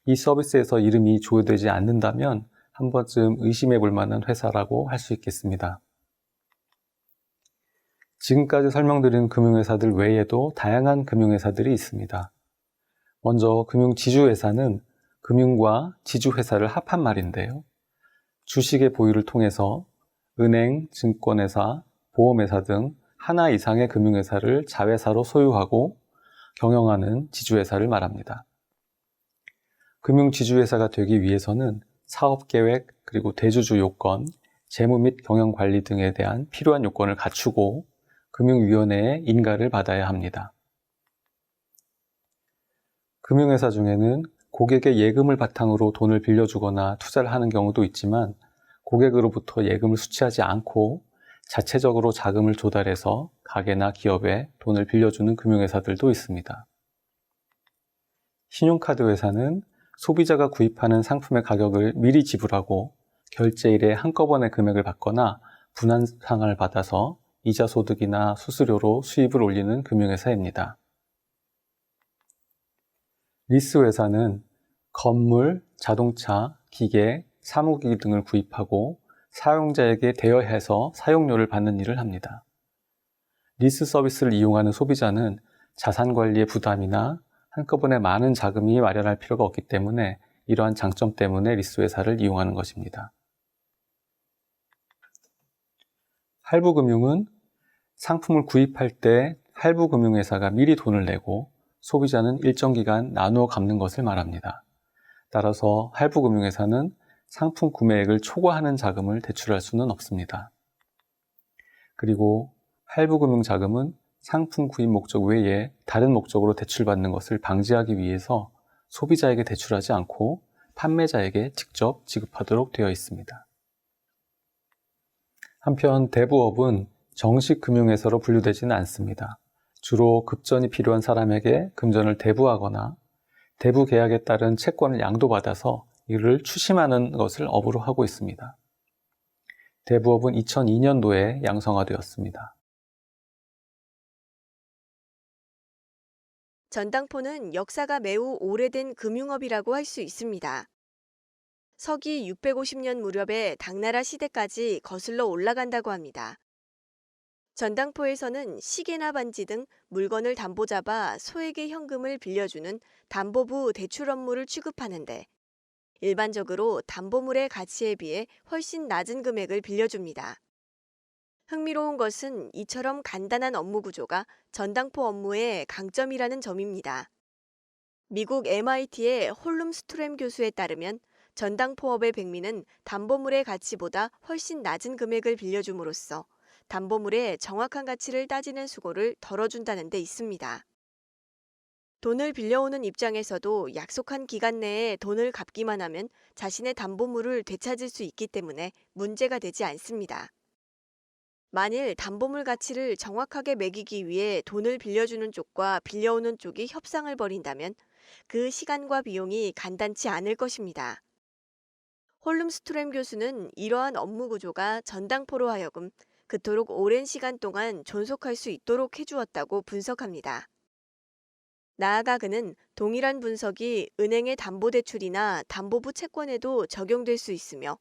Speaker 2: 이 서비스에서 이름이 조회되지 않는다면 한 번쯤 의심해 볼 만한 회사라고 할 수 있겠습니다. 지금까지 설명드린 금융회사들 외에도 다양한 금융회사들이 있습니다. 먼저 금융지주회사는 금융과 지주회사를 합한 말인데요. 주식의 보유를 통해서 은행, 증권회사, 보험회사 등 하나 이상의 금융회사를 자회사로 소유하고 경영하는 지주회사를 말합니다. 금융지주회사가 되기 위해서는 사업계획 그리고 대주주 요건, 재무 및 경영관리 등에 대한 필요한 요건을 갖추고 금융위원회의 인가를 받아야 합니다. 금융회사 중에는 고객의 예금을 바탕으로 돈을 빌려주거나 투자를 하는 경우도 있지만 고객으로부터 예금을 수취하지 않고 자체적으로 자금을 조달해서 가게나 기업에 돈을 빌려주는 금융회사들도 있습니다. 신용카드 회사는 소비자가 구입하는 상품의 가격을 미리 지불하고 결제일에 한꺼번에 금액을 받거나 분할상환을 받아서 이자 소득이나 수수료로 수입을 올리는 금융회사입니다. 리스회사는 건물, 자동차, 기계, 사무기기 등을 구입하고 사용자에게 대여해서 사용료를 받는 일을 합니다. 리스 서비스를 이용하는 소비자는 자산 관리의 부담이나 한꺼번에 많은 자금이 마련할 필요가 없기 때문에 이러한 장점 때문에 리스회사를 이용하는 것입니다. 할부금융은 상품을 구입할 때 할부금융회사가 미리 돈을 내고 소비자는 일정 기간 나누어 갚는 것을 말합니다. 따라서 할부금융회사는 상품 구매액을 초과하는 자금을 대출할 수는 없습니다. 그리고 할부금융자금은 상품 구입 목적 외에 다른 목적으로 대출받는 것을 방지하기 위해서 소비자에게 대출하지 않고 판매자에게 직접 지급하도록 되어 있습니다. 한편 대부업은 정식 금융회사로 분류되지는 않습니다. 주로 급전이 필요한 사람에게 금전을 대부하거나 대부 계약에 따른 채권을 양도받아서 이를 추심하는 것을 업으로 하고 있습니다. 대부업은 2002년도에 양성화되었습니다.
Speaker 1: 전당포는 역사가 매우 오래된 금융업이라고 할 수 있습니다. 서기 650년 무렵의 당나라 시대까지 거슬러 올라간다고 합니다. 전당포에서는 시계나 반지 등 물건을 담보 잡아 소에게 현금을 빌려주는 담보부 대출 업무를 취급하는데 일반적으로 담보물의 가치에 비해 훨씬 낮은 금액을 빌려줍니다. 흥미로운 것은 이처럼 간단한 업무 구조가 전당포 업무의 강점이라는 점입니다. 미국 MIT의 홀룸스트램 교수에 따르면 전당포업의 백미는 담보물의 가치보다 훨씬 낮은 금액을 빌려줌으로써 담보물의 정확한 가치를 따지는 수고를 덜어준다는 데 있습니다. 돈을 빌려오는 입장에서도 약속한 기간 내에 돈을 갚기만 하면 자신의 담보물을 되찾을 수 있기 때문에 문제가 되지 않습니다. 만일 담보물 가치를 정확하게 매기기 위해 돈을 빌려주는 쪽과 빌려오는 쪽이 협상을 벌인다면 그 시간과 비용이 간단치 않을 것입니다. 홀룸스트램 교수는 이러한 업무 구조가 전당포로 하여금 그토록 오랜 시간 동안 존속할 수 있도록 해주었다고 분석합니다. 나아가 그는 동일한 분석이 은행의 담보대출이나 담보부 채권에도 적용될 수 있으며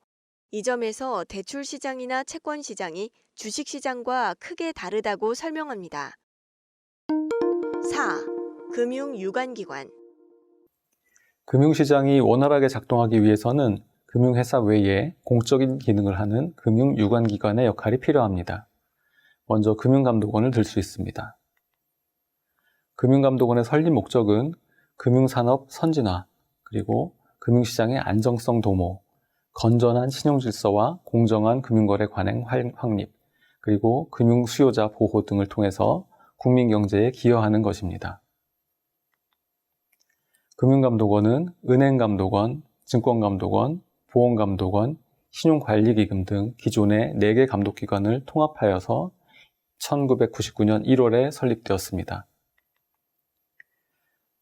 Speaker 1: 이 점에서 대출 시장이나 채권 시장이 주식 시장과 크게 다르다고 설명합니다. 4. 금융 유관기관.
Speaker 2: 금융시장이 원활하게 작동하기 위해서는 금융회사 외에 공적인 기능을 하는 금융유관기관의 역할이 필요합니다. 먼저 금융감독원을 들 수 있습니다. 금융감독원의 설립 목적은 금융산업 선진화, 그리고 금융시장의 안정성 도모, 건전한 신용질서와 공정한 금융거래 관행 확립, 그리고 금융수요자 보호 등을 통해서 국민경제에 기여하는 것입니다. 금융감독원은 은행감독원, 증권감독원, 보험감독원, 신용관리기금 등 기존의 4개 감독기관을 통합하여서 1999년 1월에 설립되었습니다.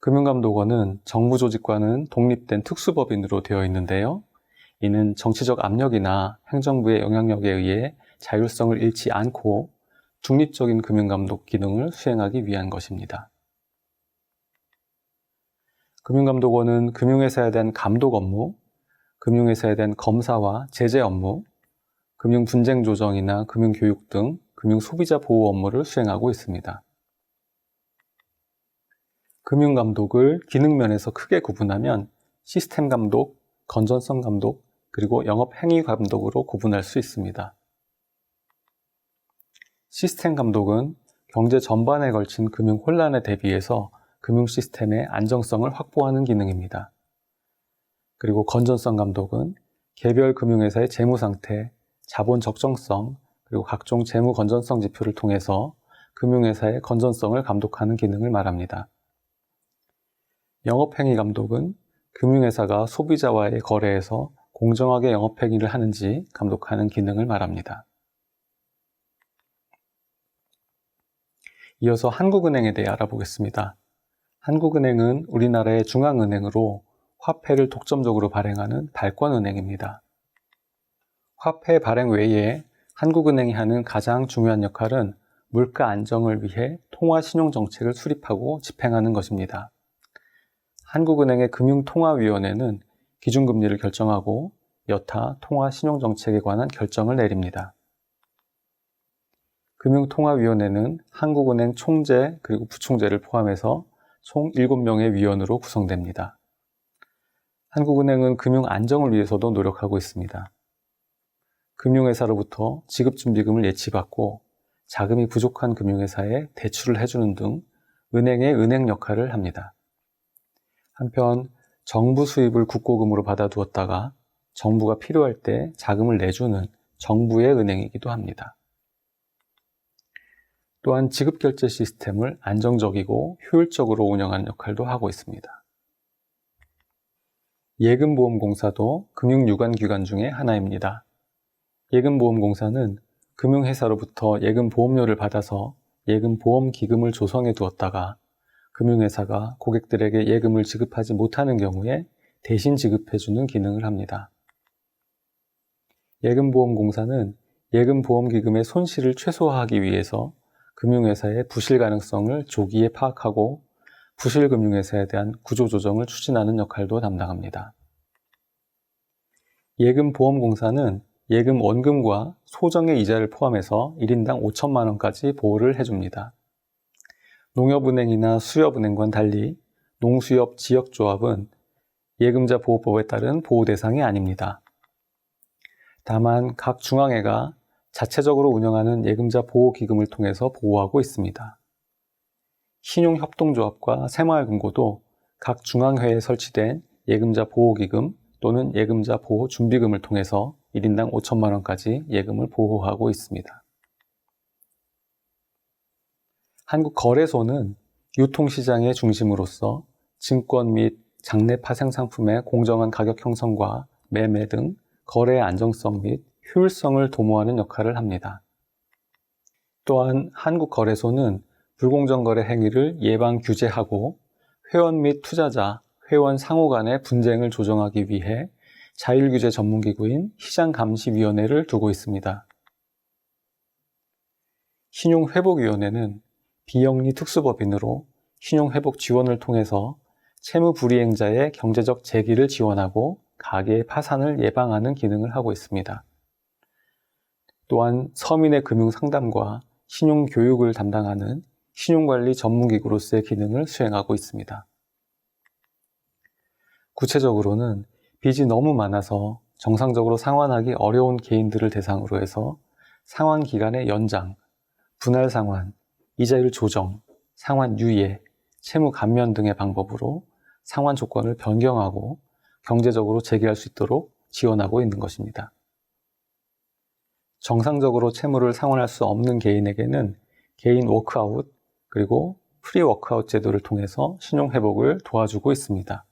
Speaker 2: 금융감독원은 정부 조직과는 독립된 특수법인으로 되어 있는데요. 이는 정치적 압력이나 행정부의 영향력에 의해 자율성을 잃지 않고 중립적인 금융감독 기능을 수행하기 위한 것입니다. 금융감독원은 금융회사에 대한 감독 업무, 금융회사에 대한 검사와 제재 업무, 금융분쟁 조정이나 금융교육 등 금융소비자 보호 업무를 수행하고 있습니다. 금융감독을 기능면에서 크게 구분하면 시스템 감독, 건전성 감독, 그리고 영업행위 감독으로 구분할 수 있습니다. 시스템 감독은 경제 전반에 걸친 금융 혼란에 대비해서 금융 시스템의 안정성을 확보하는 기능입니다. 그리고 건전성 감독은 개별 금융회사의 재무 상태, 자본 적정성, 그리고 각종 재무 건전성 지표를 통해서 금융회사의 건전성을 감독하는 기능을 말합니다. 영업행위 감독은 금융회사가 소비자와의 거래에서 공정하게 영업행위를 하는지 감독하는 기능을 말합니다. 이어서 한국은행에 대해 알아보겠습니다. 한국은행은 우리나라의 중앙은행으로 화폐를 독점적으로 발행하는 발권은행입니다. 화폐 발행 외에 한국은행이 하는 가장 중요한 역할은 물가 안정을 위해 통화신용정책을 수립하고 집행하는 것입니다. 한국은행의 금융통화위원회는 기준금리를 결정하고 여타 통화신용정책에 관한 결정을 내립니다. 금융통화위원회는 한국은행 총재 그리고 부총재를 포함해서 총 7명의 위원으로 구성됩니다. 한국은행은 금융 안정을 위해서도 노력하고 있습니다. 금융회사로부터 지급준비금을 예치받고 자금이 부족한 금융회사에 대출을 해주는 등 은행의 은행 역할을 합니다. 한편 정부 수입을 국고금으로 받아두었다가 정부가 필요할 때 자금을 내주는 정부의 은행이기도 합니다. 또한 지급결제 시스템을 안정적이고 효율적으로 운영하는 역할도 하고 있습니다. 예금보험공사도 금융유관기관 중에 하나입니다. 예금보험공사는 금융회사로부터 예금보험료를 받아서 예금보험기금을 조성해 두었다가 금융회사가 고객들에게 예금을 지급하지 못하는 경우에 대신 지급해주는 기능을 합니다. 예금보험공사는 예금보험기금의 손실을 최소화하기 위해서 금융회사의 부실 가능성을 조기에 파악하고 부실 금융회사에 대한 구조조정을 추진하는 역할도 담당합니다. 예금보험공사는 예금 원금과 소정의 이자를 포함해서 1인당 5천만 원까지 보호를 해줍니다. 농협은행이나 수협은행과는 달리 농수협 지역조합은 예금자 보호법에 따른 보호 대상이 아닙니다. 다만 각 중앙회가 자체적으로 운영하는 예금자 보호기금을 통해서 보호하고 있습니다. 신용협동조합과 새마을금고도 각 중앙회에 설치된 예금자 보호기금 또는 예금자 보호준비금을 통해서 1인당 5천만 원까지 예금을 보호하고 있습니다. 한국거래소는 유통시장의 중심으로서 증권 및 장내 파생 상품의 공정한 가격 형성과 매매 등 거래의 안정성 및 효율성을 도모하는 역할을 합니다. 또한 한국거래소는 불공정 거래 행위를 예방 규제하고 회원 및 투자자, 회원 상호 간의 분쟁을 조정하기 위해 자율규제 전문기구인 시장감시위원회를 두고 있습니다. 신용회복위원회는 비영리 특수법인으로 신용회복 지원을 통해서 채무불이행자의 경제적 재기를 지원하고 가계의 파산을 예방하는 기능을 하고 있습니다. 또한 서민의 금융상담과 신용교육을 담당하는 신용관리 전문기구로서의 기능을 수행하고 있습니다. 구체적으로는 빚이 너무 많아서 정상적으로 상환하기 어려운 개인들을 대상으로 해서 상환 기간의 연장, 분할 상환, 이자율 조정, 상환 유예, 채무 감면 등의 방법으로 상환 조건을 변경하고 경제적으로 재개할 수 있도록 지원하고 있는 것입니다. 정상적으로 채무를 상환할 수 없는 개인에게는 개인 워크아웃 그리고 프리 워크아웃 제도를 통해서 신용회복을 도와주고 있습니다.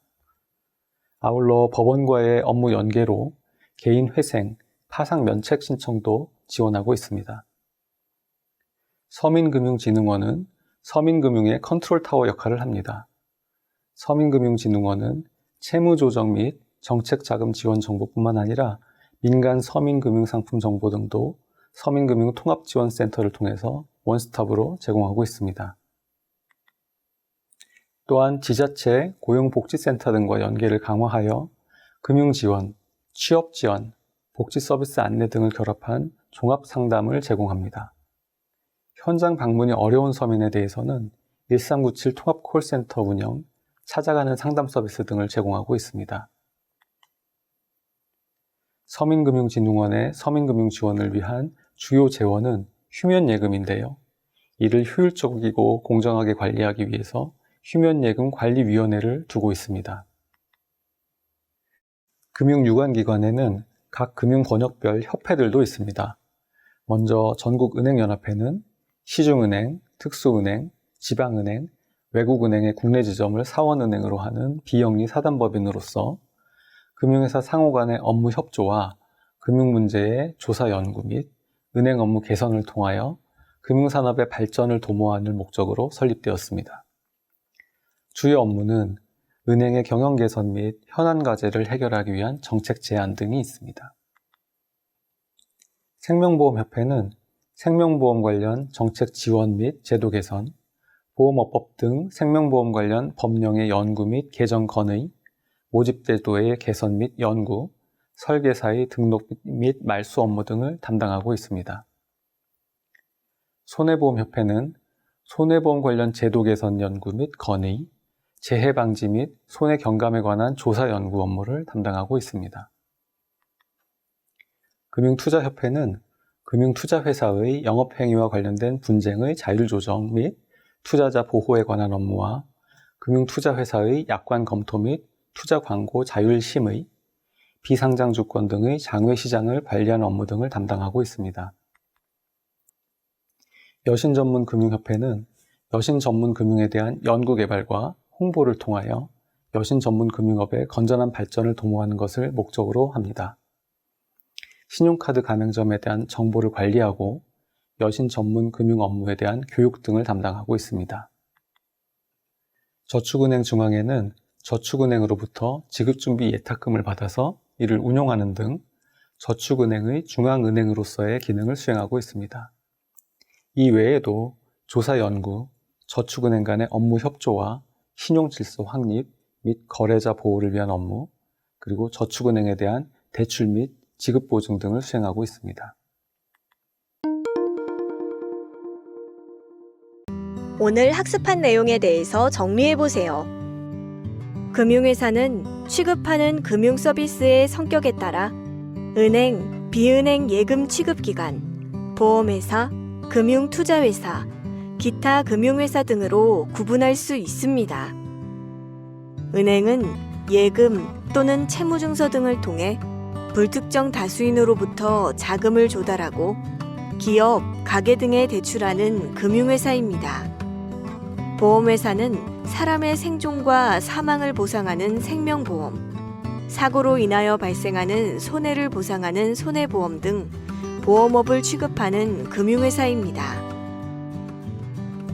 Speaker 2: 아울러 법원과의 업무 연계로 개인 회생, 파상 면책 신청도 지원하고 있습니다. 서민금융진흥원은 서민금융의 컨트롤타워 역할을 합니다. 서민금융진흥원은 채무조정 및 정책자금 지원 정보뿐만 아니라 민간 서민금융상품 정보 등도 서민금융통합지원센터를 통해서 원스톱으로 제공하고 있습니다. 또한 지자체 고용복지센터 등과 연계를 강화하여 금융지원, 취업지원, 복지서비스 안내 등을 결합한 종합상담을 제공합니다. 현장 방문이 어려운 서민에 대해서는 1397 통합콜센터 운영, 찾아가는 상담 서비스 등을 제공하고 있습니다. 서민금융진흥원의 서민금융 지원을 위한 주요 재원은 휴면예금인데요. 이를 효율적이고 공정하게 관리하기 위해서 휴면예금관리위원회를 두고 있습니다. 금융유관기관에는 각 금융권역별 협회들도 있습니다. 먼저 전국은행연합회는 시중은행, 특수은행, 지방은행, 외국은행의 국내 지점을 사원은행으로 하는 비영리 사단법인으로서 금융회사 상호 간의 업무 협조와 금융문제의 조사 연구 및 은행 업무 개선을 통하여 금융산업의 발전을 도모하는 목적으로 설립되었습니다. 주요 업무는 은행의 경영 개선 및 현안 과제를 해결하기 위한 정책 제안 등이 있습니다. 생명보험협회는 생명보험 관련 정책 지원 및 제도 개선, 보험업법 등 생명보험 관련 법령의 연구 및 개정 건의, 모집제도의 개선 및 연구, 설계사의 등록 및 말소 업무 등을 담당하고 있습니다. 손해보험협회는 손해보험 관련 제도 개선 연구 및 건의, 재해 방지 및 손해 경감에 관한 조사 연구 업무를 담당하고 있습니다. 금융투자협회는 금융투자회사의 영업행위와 관련된 분쟁의 자율 조정 및 투자자 보호에 관한 업무와 금융투자회사의 약관 검토 및 투자 광고 자율 심의, 비상장 주권 등의 장외 시장을 관리하는 업무 등을 담당하고 있습니다. 여신전문금융협회는 여신 전문 금융에 대한 연구 개발과 홍보를 통하여 여신 전문 금융업의 건전한 발전을 도모하는 것을 목적으로 합니다. 신용카드 가맹점에 대한 정보를 관리하고 여신 전문 금융 업무에 대한 교육 등을 담당하고 있습니다. 저축은행 중앙회는 저축은행으로부터 지급준비 예탁금을 받아서 이를 운용하는 등 저축은행의 중앙은행으로서의 기능을 수행하고 있습니다. 이 외에도 조사 연구, 저축은행 간의 업무 협조와 신용질서 확립 및 거래자 보호를 위한 업무, 그리고 저축은행에 대한 대출 및 지급 보증 등을 수행하고 있습니다.
Speaker 1: 오늘 학습한 내용에 대해서 정리해 보세요. 금융회사는 취급하는 금융 서비스의 성격에 따라 은행, 비은행 예금 취급기관, 보험회사, 금융투자회사, 기타 금융회사 등으로 구분할 수 있습니다. 은행은 예금 또는 채무증서 등을 통해 불특정 다수인으로부터 자금을 조달하고 기업, 가게 등에 대출하는 금융회사입니다. 보험회사는 사람의 생존과 사망을 보상하는 생명보험, 사고로 인하여 발생하는 손해를 보상하는 손해보험 등 보험업을 취급하는 금융회사입니다.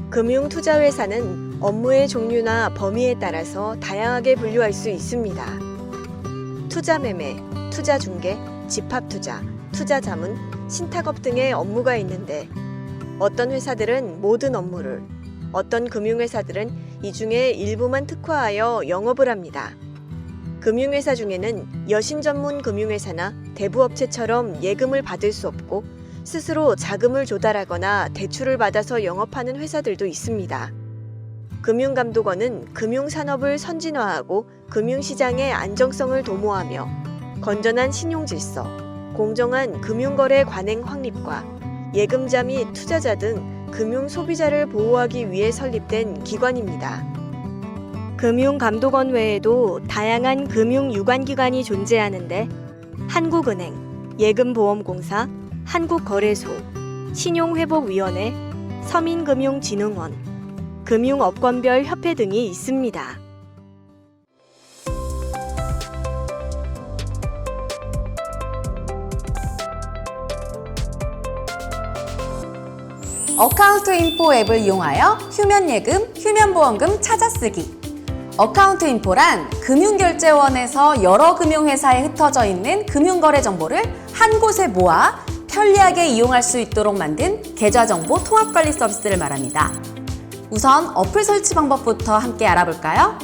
Speaker 1: 금융투자회사는 업무의 종류나 범위에 따라서 다양하게 분류할 수 있습니다. 투자매매, 투자중개, 집합투자, 투자자문, 신탁업 등의 업무가 있는데 어떤 회사들은 모든 업무를, 어떤 금융회사들은 이 중에 일부만 특화하여 영업을 합니다. 금융회사 중에는 여신 전문 금융회사나 대부업체처럼 예금을 받을 수 없고 스스로 자금을 조달하거나 대출을 받아서 영업하는 회사들도 있습니다. 금융감독원은 금융산업을 선진화하고 금융시장의 안정성을 도모하며 건전한 신용질서, 공정한 금융거래 관행 확립과 예금자 및 투자자 등 금융소비자를 보호하기 위해 설립된 기관입니다. 금융감독원 외에도 다양한 금융유관기관이 존재하는데 한국은행, 예금보험공사, 한국거래소, 신용회복위원회, 서민금융진흥원, 금융업권별 협회 등이 있습니다.
Speaker 3: 어카운트인포 앱을 이용하여 휴면예금, 휴면보험금 찾아쓰기. 어카운트인포란 금융결제원에서 여러 금융회사에 흩어져 있는 금융거래 정보를 한 곳에 모아 편리하게 이용할 수 있도록 만든 계좌정보 통합관리 서비스를 말합니다. 우선 어플 설치 방법부터 함께 알아볼까요?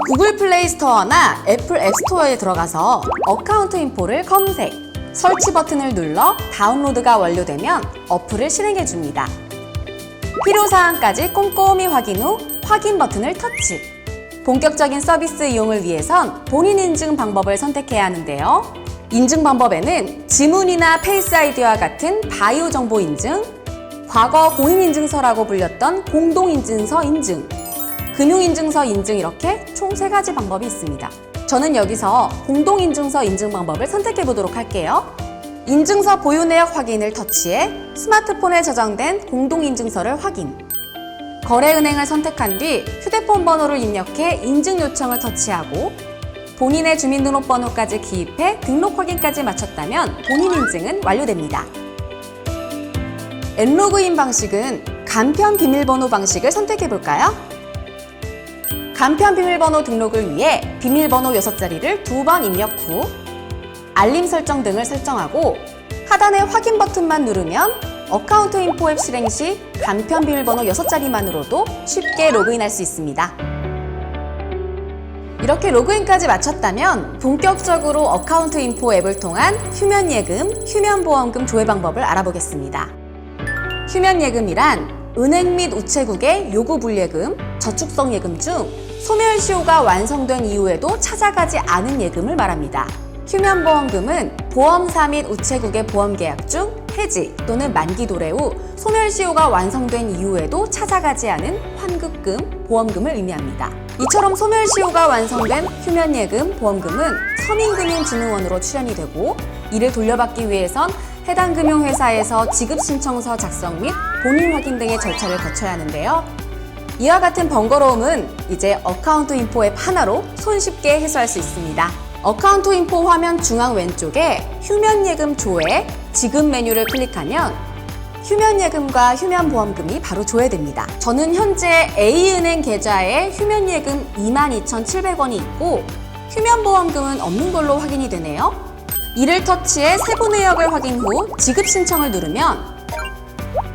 Speaker 3: 구글 플레이 스토어나 애플 앱 스토어에 들어가서 어카운트인포를 검색, 설치 버튼을 눌러 다운로드가 완료되면 어플을 실행해 줍니다. 필요사항까지 꼼꼼히 확인 후 확인 버튼을 터치. 본격적인 서비스 이용을 위해선 본인 인증 방법을 선택해야 하는데요. 인증 방법에는 지문이나 페이스 아이디와 같은 바이오 정보 인증, 과거 공인인증서라고 불렸던 공동인증서 인증, 금융인증서 인증 이렇게 총 3가지 방법이 있습니다. 저는 여기서 공동인증서 인증 방법을 선택해 보도록 할게요. 인증서 보유 내역 확인을 터치해 스마트폰에 저장된 공동인증서를 확인. 거래은행을 선택한 뒤 휴대폰 번호를 입력해 인증 요청을 터치하고 본인의 주민등록번호까지 기입해 등록 확인까지 마쳤다면 본인 인증은 완료됩니다. 엔로그인 방식은 간편 비밀번호 방식을 선택해 볼까요? 간편 비밀번호 등록을 위해 비밀번호 6자리를 2번 입력 후 알림 설정 등을 설정하고 하단의 확인 버튼만 누르면 어카운트인포 앱 실행 시 간편 비밀번호 6자리만으로도 쉽게 로그인할 수 있습니다. 이렇게 로그인까지 마쳤다면 본격적으로 어카운트인포 앱을 통한 휴면예금, 휴면보험금 조회 방법을 알아보겠습니다. 휴면예금이란 은행 및 우체국의 요구불예금, 저축성 예금 중 소멸시효가 완성된 이후에도 찾아가지 않은 예금을 말합니다. 휴면보험금은 보험사 및 우체국의 보험계약 중 해지 또는 만기 도래 후 소멸시효가 완성된 이후에도 찾아가지 않은 환급금, 보험금을 의미합니다. 이처럼 소멸시효가 완성된 휴면예금, 보험금은 서민금융진흥원으로 출연이 되고 이를 돌려받기 위해선 해당 금융회사에서 지급신청서 작성 및 본인 확인 등의 절차를 거쳐야 하는데요. 이와 같은 번거로움은 이제 어카운트인포 앱 하나로 손쉽게 해소할 수 있습니다. 어카운트인포 화면 중앙 왼쪽에 휴면예금 조회, 지급 메뉴를 클릭하면 휴면예금과 휴면보험금이 바로 조회됩니다. 저는 현재 A은행 계좌에 휴면예금 22,700원이 있고 휴면보험금은 없는 걸로 확인이 되네요. 이를 터치해 세부 내역을 확인 후 지급 신청을 누르면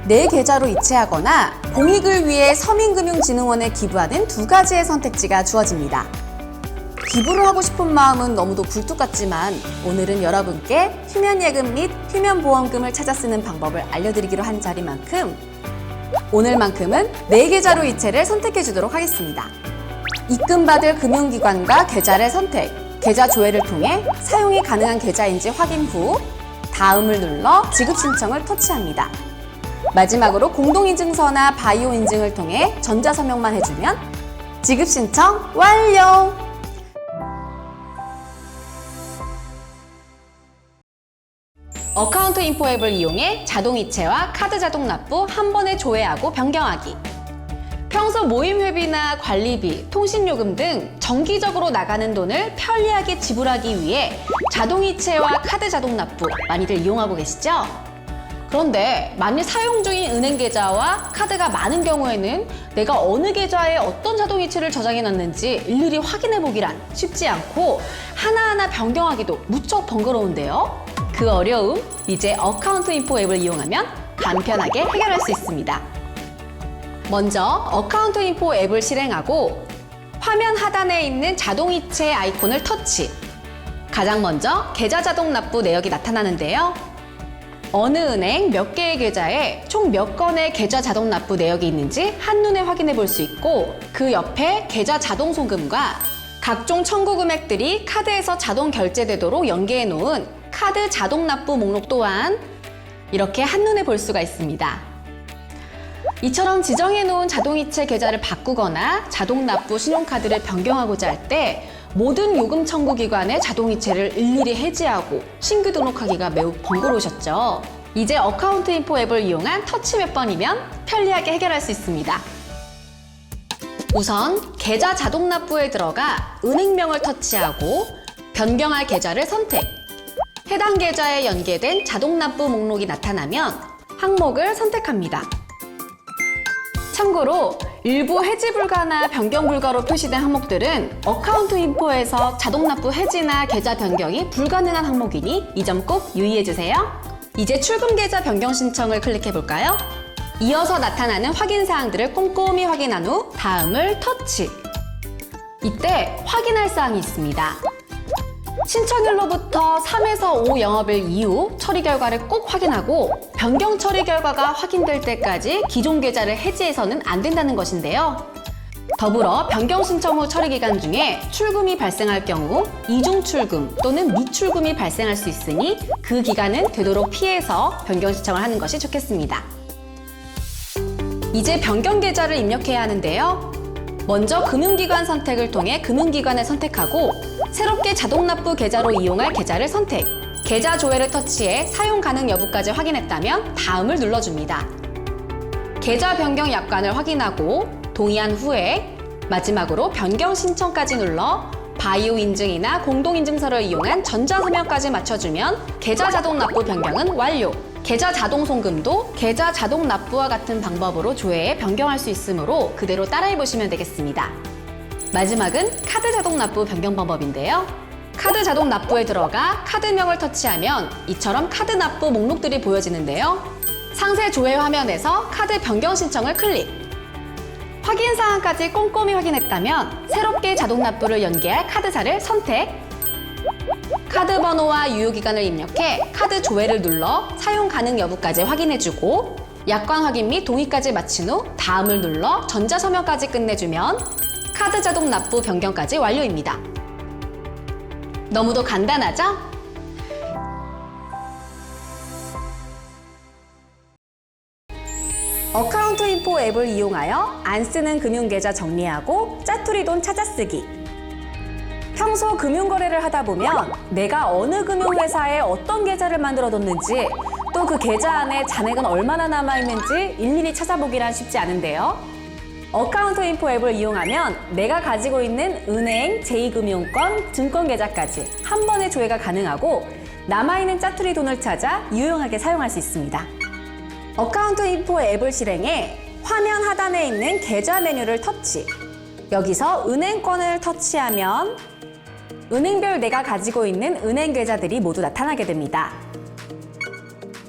Speaker 3: 내 계좌로 이체하거나 공익을 위해 서민금융진흥원에 기부하는 2가지의 선택지가 주어집니다. 기부를 하고 싶은 마음은 너무도 굴뚝 같지만 오늘은 여러분께 휴면예금 및 휴면보험금을 찾아 쓰는 방법을 알려드리기로 한 자리만큼 오늘만큼은 4계좌로 이체를 선택해 주도록 하겠습니다. 입금받을 금융기관과 계좌를 선택, 계좌 조회를 통해 사용이 가능한 계좌인지 확인 후 다음을 눌러 지급 신청을 터치합니다. 마지막으로 공동인증서나 바이오 인증을 통해 전자서명만 해주면 지급 신청 완료! 어카운트 인포 앱을 이용해 자동이체와 카드 자동 납부 한 번에 조회하고 변경하기. 평소 모임 회비나 관리비, 통신요금 등 정기적으로 나가는 돈을 편리하게 지불하기 위해 자동이체와 카드 자동 납부 많이들 이용하고 계시죠? 그런데 만일 사용 중인 은행 계좌와 카드가 많은 경우에는 내가 어느 계좌에 어떤 자동이체를 저장해놨는지 일일이 확인해보기란 쉽지 않고 하나하나 변경하기도 무척 번거로운데요. 그 어려움, 이제 어카운트 인포 앱을 이용하면 간편하게 해결할 수 있습니다. 먼저 어카운트 인포 앱을 실행하고 화면 하단에 있는 자동이체 아이콘을 터치. 가장 먼저 계좌 자동 납부 내역이 나타나는데요. 어느 은행 몇 개의 계좌에 총 몇 건의 계좌 자동 납부 내역이 있는지 한눈에 확인해 볼 수 있고 그 옆에 계좌 자동 송금과 각종 청구 금액들이 카드에서 자동 결제되도록 연계해 놓은 카드 자동 납부 목록 또한 이렇게 한눈에 볼 수가 있습니다. 이처럼 지정해 놓은 자동이체 계좌를 바꾸거나 자동 납부 신용카드를 변경하고자 할 때 모든 요금 청구 기관의 자동이체를 일일이 해지하고 신규 등록하기가 매우 번거로우셨죠. 이제 어카운트 인포 앱을 이용한 터치 몇 번이면 편리하게 해결할 수 있습니다. 우선 계좌 자동 납부에 들어가 은행명을 터치하고 변경할 계좌를 선택. 해당 계좌에 연계된 자동 납부 목록이 나타나면 항목을 선택합니다. 참고로 일부 해지 불가나 변경 불가로 표시된 항목들은 어카운트 인포에서 자동 납부 해지나 계좌 변경이 불가능한 항목이니 이 점 꼭 유의해 주세요. 이제 출금 계좌 변경 신청을 클릭해 볼까요? 이어서 나타나는 확인 사항들을 꼼꼼히 확인한 후 다음을 터치. 이때 확인할 사항이 있습니다. 신청일로부터 3에서 5 영업일 이후 처리 결과를 꼭 확인하고 변경 처리 결과가 확인될 때까지 기존 계좌를 해지해서는 안 된다는 것인데요. 더불어 변경 신청 후 처리 기간 중에 출금이 발생할 경우 이중 출금 또는 미출금이 발생할 수 있으니 그 기간은 되도록 피해서 변경 신청을 하는 것이 좋겠습니다. 이제 변경 계좌를 입력해야 하는데요. 먼저 금융기관 선택을 통해 금융기관을 선택하고 새롭게 자동 납부 계좌로 이용할 계좌를 선택. 계좌 조회를 터치해 사용 가능 여부까지 확인했다면 다음을 눌러줍니다. 계좌 변경 약관을 확인하고 동의한 후에 마지막으로 변경 신청까지 눌러 바이오 인증이나 공동인증서를 이용한 전자서명까지 맞춰주면 계좌 자동 납부 변경은 완료. 계좌 자동 송금도 계좌 자동 납부와 같은 방법으로 조회해 변경할 수 있으므로 그대로 따라해 보시면 되겠습니다. 마지막은 카드 자동 납부 변경 방법인데요. 카드 자동 납부에 들어가 카드명을 터치하면 이처럼 카드 납부 목록들이 보여지는데요. 상세 조회 화면에서 카드 변경 신청을 클릭. 확인 사항까지 꼼꼼히 확인했다면 새롭게 자동 납부를 연계할 카드사를 선택. 카드 번호와 유효기간을 입력해 카드 조회를 눌러 사용 가능 여부까지 확인해주고 약관 확인 및 동의까지 마친 후 다음을 눌러 전자서명까지 끝내주면 카드 자동 납부 변경까지 완료입니다. 너무도 간단하죠? 어카운트 인포 앱을 이용하여 안 쓰는 금융계좌 정리하고 짜투리 돈 찾아쓰기. 평소 금융거래를 하다 보면 내가 어느 금융회사에 어떤 계좌를 만들어뒀는지 또 그 계좌 안에 잔액은 얼마나 남아있는지 일일이 찾아보기란 쉽지 않은데요. 어카운트 인포 앱을 이용하면 내가 가지고 있는 은행, 제2금융권, 증권계좌까지 한 번에 조회가 가능하고 남아있는 짜투리 돈을 찾아 유용하게 사용할 수 있습니다. 어카운트 인포 앱을 실행해 화면 하단에 있는 계좌 메뉴를 터치. 여기서 은행권을 터치하면 은행별 내가 가지고 있는 은행 계좌들이 모두 나타나게 됩니다.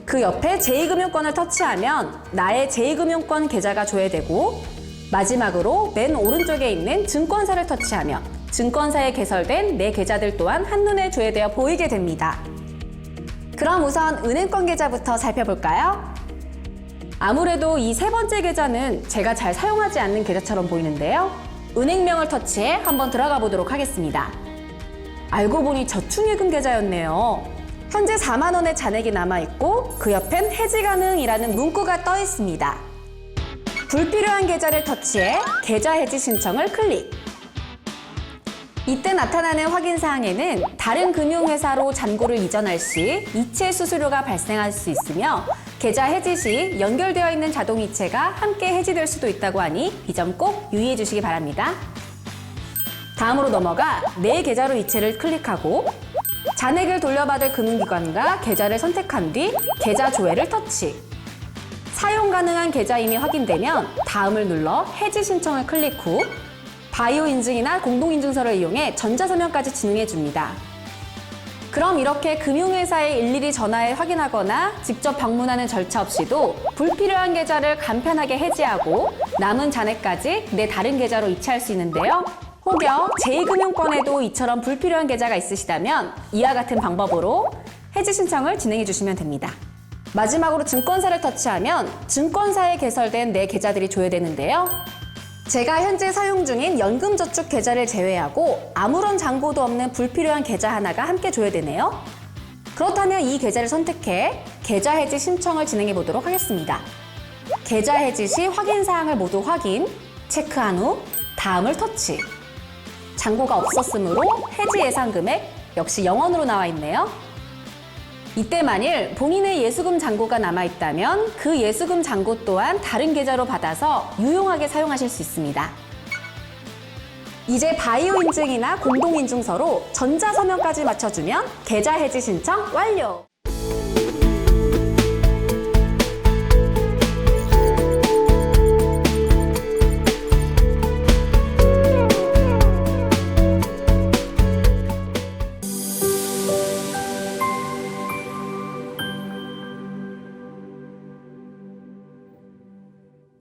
Speaker 3: 그 옆에 제2금융권을 터치하면 나의 제2금융권 계좌가 조회되고 마지막으로 맨 오른쪽에 있는 증권사를 터치하면 증권사에 개설된 내 계좌들 또한 한눈에 조회되어 보이게 됩니다. 그럼 우선 은행권 계좌부터 살펴볼까요? 아무래도 이 세 번째 계좌는 제가 잘 사용하지 않는 계좌처럼 보이는데요. 은행명을 터치해 한번 들어가 보도록 하겠습니다. 알고 보니 저축예금 계좌였네요. 현재 4만 원의 잔액이 남아있고 그 옆엔 해지 가능이라는 문구가 떠 있습니다. 불필요한 계좌를 터치해 계좌 해지 신청을 클릭. 이때 나타나는 확인사항에는 다른 금융회사로 잔고를 이전할 시 이체 수수료가 발생할 수 있으며 계좌 해지 시 연결되어 있는 자동이체가 함께 해지될 수도 있다고 하니 이 점 꼭 유의해 주시기 바랍니다. 다음으로 넘어가 내 계좌로 이체를 클릭하고 잔액을 돌려받을 금융기관과 계좌를 선택한 뒤 계좌 조회를 터치. 사용 가능한 계좌임이 확인되면 다음을 눌러 해지 신청을 클릭 후 바이오 인증이나 공동인증서를 이용해 전자서명까지 진행해 줍니다. 그럼 이렇게 금융회사에 일일이 전화해 확인하거나 직접 방문하는 절차 없이도 불필요한 계좌를 간편하게 해지하고 남은 잔액까지 내 다른 계좌로 이체할 수 있는데요. 혹여 제2금융권에도 이처럼 불필요한 계좌가 있으시다면 이와 같은 방법으로 해지 신청을 진행해 주시면 됩니다. 마지막으로 증권사를 터치하면 증권사에 개설된 내 계좌들이 조회되는데요. 제가 현재 사용 중인 연금저축 계좌를 제외하고 아무런 잔고도 없는 불필요한 계좌 하나가 함께 조회되네요. 그렇다면 이 계좌를 선택해 계좌 해지 신청을 진행해 보도록 하겠습니다. 계좌 해지 시 확인사항을 모두 확인, 체크한 후 다음을 터치. 잔고가 없었으므로 해지 예상 금액 역시 0원으로 나와 있네요. 이때 만일 본인의 예수금 잔고가 남아있다면 그 예수금 잔고 또한 다른 계좌로 받아서 유용하게 사용하실 수 있습니다. 이제 바이오 인증이나 공동인증서로 전자서명까지 맞춰주면 계좌 해지 신청 완료!